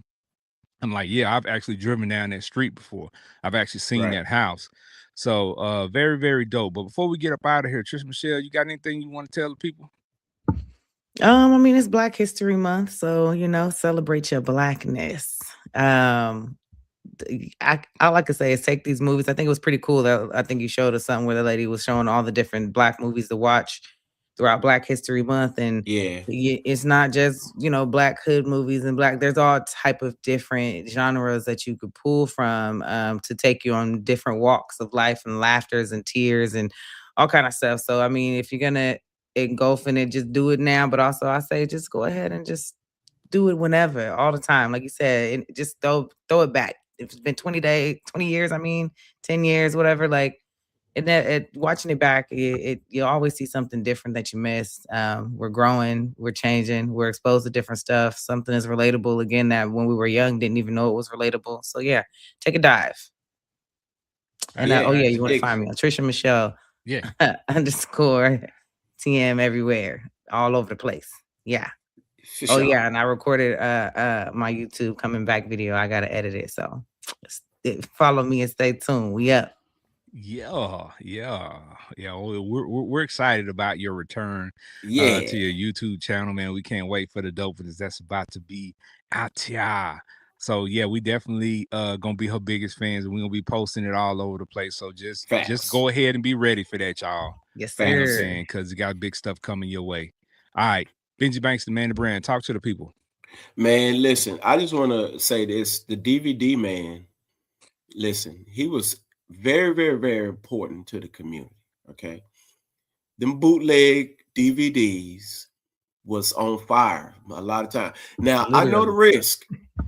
I'm like, yeah, I've actually driven down that street before. I've actually seen Right. that house. So very, very dope. But before we get up out of here, Trish Michelle, you got anything you want to tell the people? I mean, it's Black History Month, so celebrate your blackness. All I could say is take these movies. I think it was pretty cool that I think you showed us something where the lady was showing all the different Black movies to watch throughout Black History Month, and Yeah. it's not just Black hood movies and Black. There's all type of different genres that you could pull from to take you on different walks of life and laughters and tears and all kind of stuff. So I mean, if you're gonna engulf in it, just do it now. But also, I say just go ahead and just do it whenever, all the time. Like you said, and just throw it back. If it's been 20 years, I mean, 10 years, whatever, like watching it back, you always see something different that you missed. We're growing, we're changing, we're exposed to different stuff. Something is relatable again that when we were young, didn't even know it was relatable. So yeah, take a dive. And you want to find me on Trisha Michelle _ TM everywhere, all over the place. Yeah. Sure. Yeah, and I recorded my YouTube coming back video. I gotta edit it, so follow me and stay tuned. We up. Yeah. We're excited about your return to your YouTube channel, man. We can't wait for the dopeness that's about to be out here. So yeah, we definitely gonna be her biggest fans, and we're gonna be posting it all over the place. So just go ahead and be ready for that, y'all. Yes, You know what I'm sir. saying? Because you got big stuff coming your way. All right, Benji Banks, the man, the brand. Talk to the people. Man, listen, I just want to say this. The DVD man, listen, he was very, very, very important to the community. Okay. Them bootleg DVDs was on fire a lot of time. Now, I know the risk.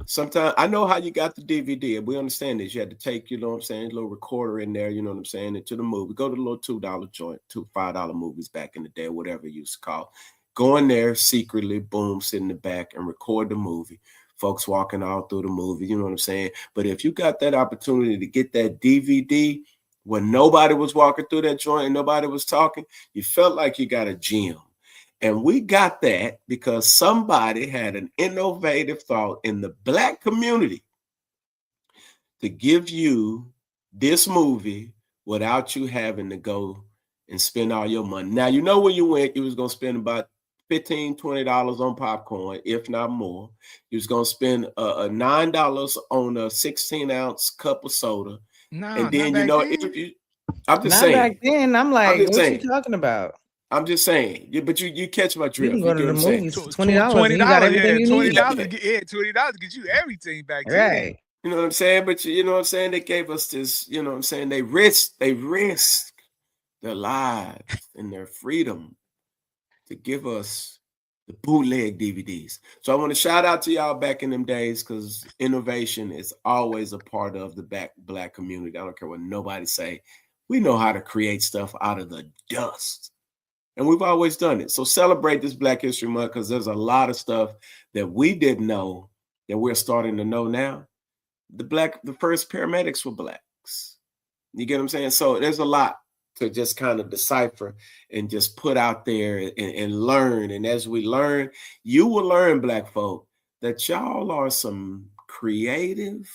Sometimes I know how you got the DVD, and we understand this. You had to take, a little recorder in there, into the movie. Go to the little $2 joint, $5 movies back in the day, whatever you used to call. Go in there secretly, boom, sit in the back and record the movie. Folks walking all through the movie, you know what I'm saying? But if you got that opportunity to get that DVD when nobody was walking through that joint and nobody was talking, you felt like you got a gem. And we got that because somebody had an innovative thought in the Black community to give you this movie without you having to go and spend all your money. Now, when you went, you was going to spend about $15, $20 on popcorn, if not more. You was going to spend $9 on a 16-ounce cup of soda. And then, I'm just saying. Back then, I'm like, what you talking about? I'm just saying, but you catch my drift. You can go to the movies for $20. $20, you got everything you need. $20 get you everything back then. Right. You know what I'm saying? But you know what I'm saying? They gave us this, you know what I'm saying? They risked their lives and their freedom to give us the bootleg DVDs. So I want to shout out to y'all back in them days, because innovation is always a part of the Black community. I don't care what nobody say. We know how to create stuff out of the dust. And we've always done it. So celebrate this Black History Month, because there's a lot of stuff that we didn't know that we're starting to know now. The first paramedics were Blacks. You get what I'm saying? So there's a lot to just kind of decipher and just put out there and learn. And as we learn, you will learn, Black folk, that y'all are some creative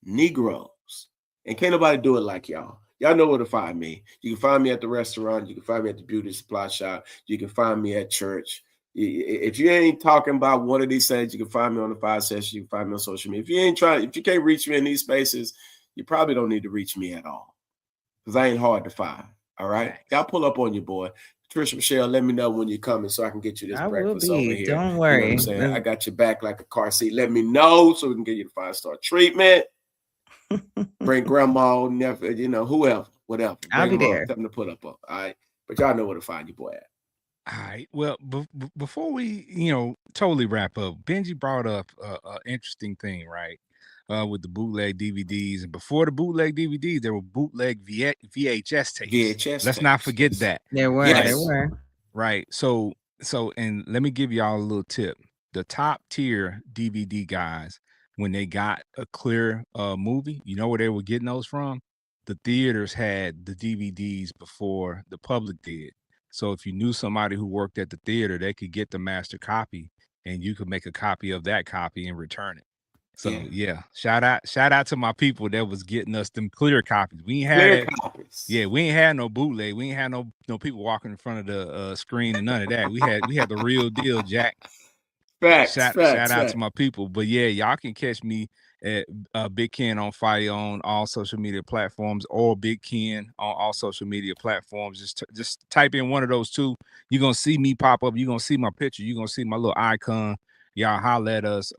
Negroes. And can't nobody do it like y'all. Y'all know where to find me. You can find me at the restaurant. You can find me at the beauty supply shop. You can find me at church. If you ain't talking about one of these things, you can find me on the 5 session. You can find me on social media. If you can't reach me in these spaces, you probably don't need to reach me at all, because I ain't hard to find. All right. Y'all pull up on your boy. Trisha Michelle, let me know when you're coming so I can get you this breakfast over here. Don't worry. You know what I'm saying? I got your back like a car seat. Let me know so we can get you the 5-star treatment. Bring grandma, never, whoever, whatever. I'll be there. Something to put up on. All right. But y'all know where to find your boy at. All right. Well, before we, totally wrap up, Benji brought up an interesting thing, right? With the bootleg DVDs, and before the bootleg DVDs, there were bootleg VHS tapes. Let's not forget that. There were. Right. So, and let me give y'all a little tip. The top tier DVD guys, when they got a clear movie, you know where they were getting those from? The theaters had the DVDs before the public did. So if you knew somebody who worked at the theater, they could get the master copy, and you could make a copy of that copy and return it. So yeah, shout out to my people that was getting us them clear copies. We ain't had no bootleg. We ain't had no people walking in front of the screen and none of that. We had the real deal, Jack. Shout out to my people. But yeah, y'all can catch me at Big Ken on Fire on all social media platforms, or Big Ken on all social media platforms. Just type in one of those two. You're gonna see me pop up. You're gonna see my picture. You're gonna see my little icon. Y'all holler at us.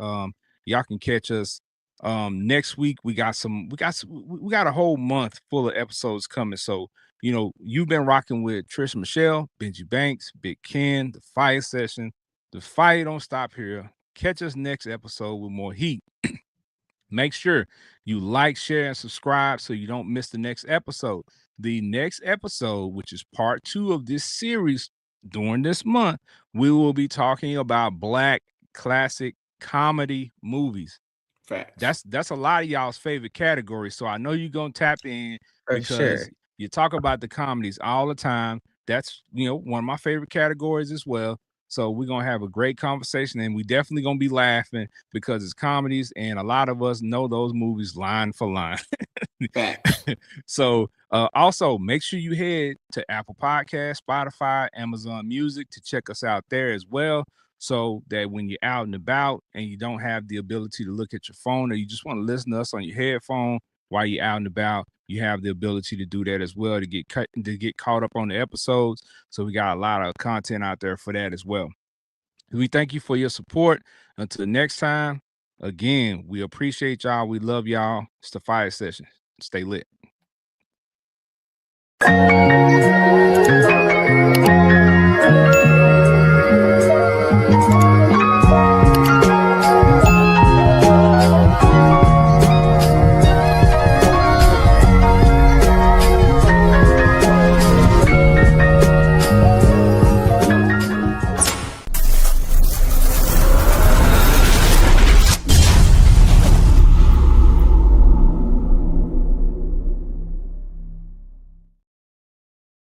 Y'all can catch us next week. We got a whole month full of episodes coming. So you've been rocking with Trisha Michelle, Benji Banks, Big Ken, the Fire Session. The fire don't stop here. Catch us next episode with more heat. Make sure you like, share, and subscribe so you don't miss the next episode. The next episode, which is part 2 of this series during this month, we will be talking about Black classic comedy movies. Facts. That's a lot of y'all's favorite category. So I know you're gonna tap in because you talk about the comedies all the time. That's one of my favorite categories as well. So we're gonna have a great conversation, and we definitely gonna be laughing because it's comedies, and a lot of us know those movies line for line. So also make sure you head to Apple Podcasts, Spotify, Amazon Music to check us out there as well, so that when you're out and about and you don't have the ability to look at your phone, or you just want to listen to us on your headphone while you're out and about, you have the ability to do that as well, to get caught up on the episodes. So we got a lot of content out there for that as well. We thank you for your support. Until next time, again, we appreciate y'all. We love y'all. It's the Fire Session. Stay lit.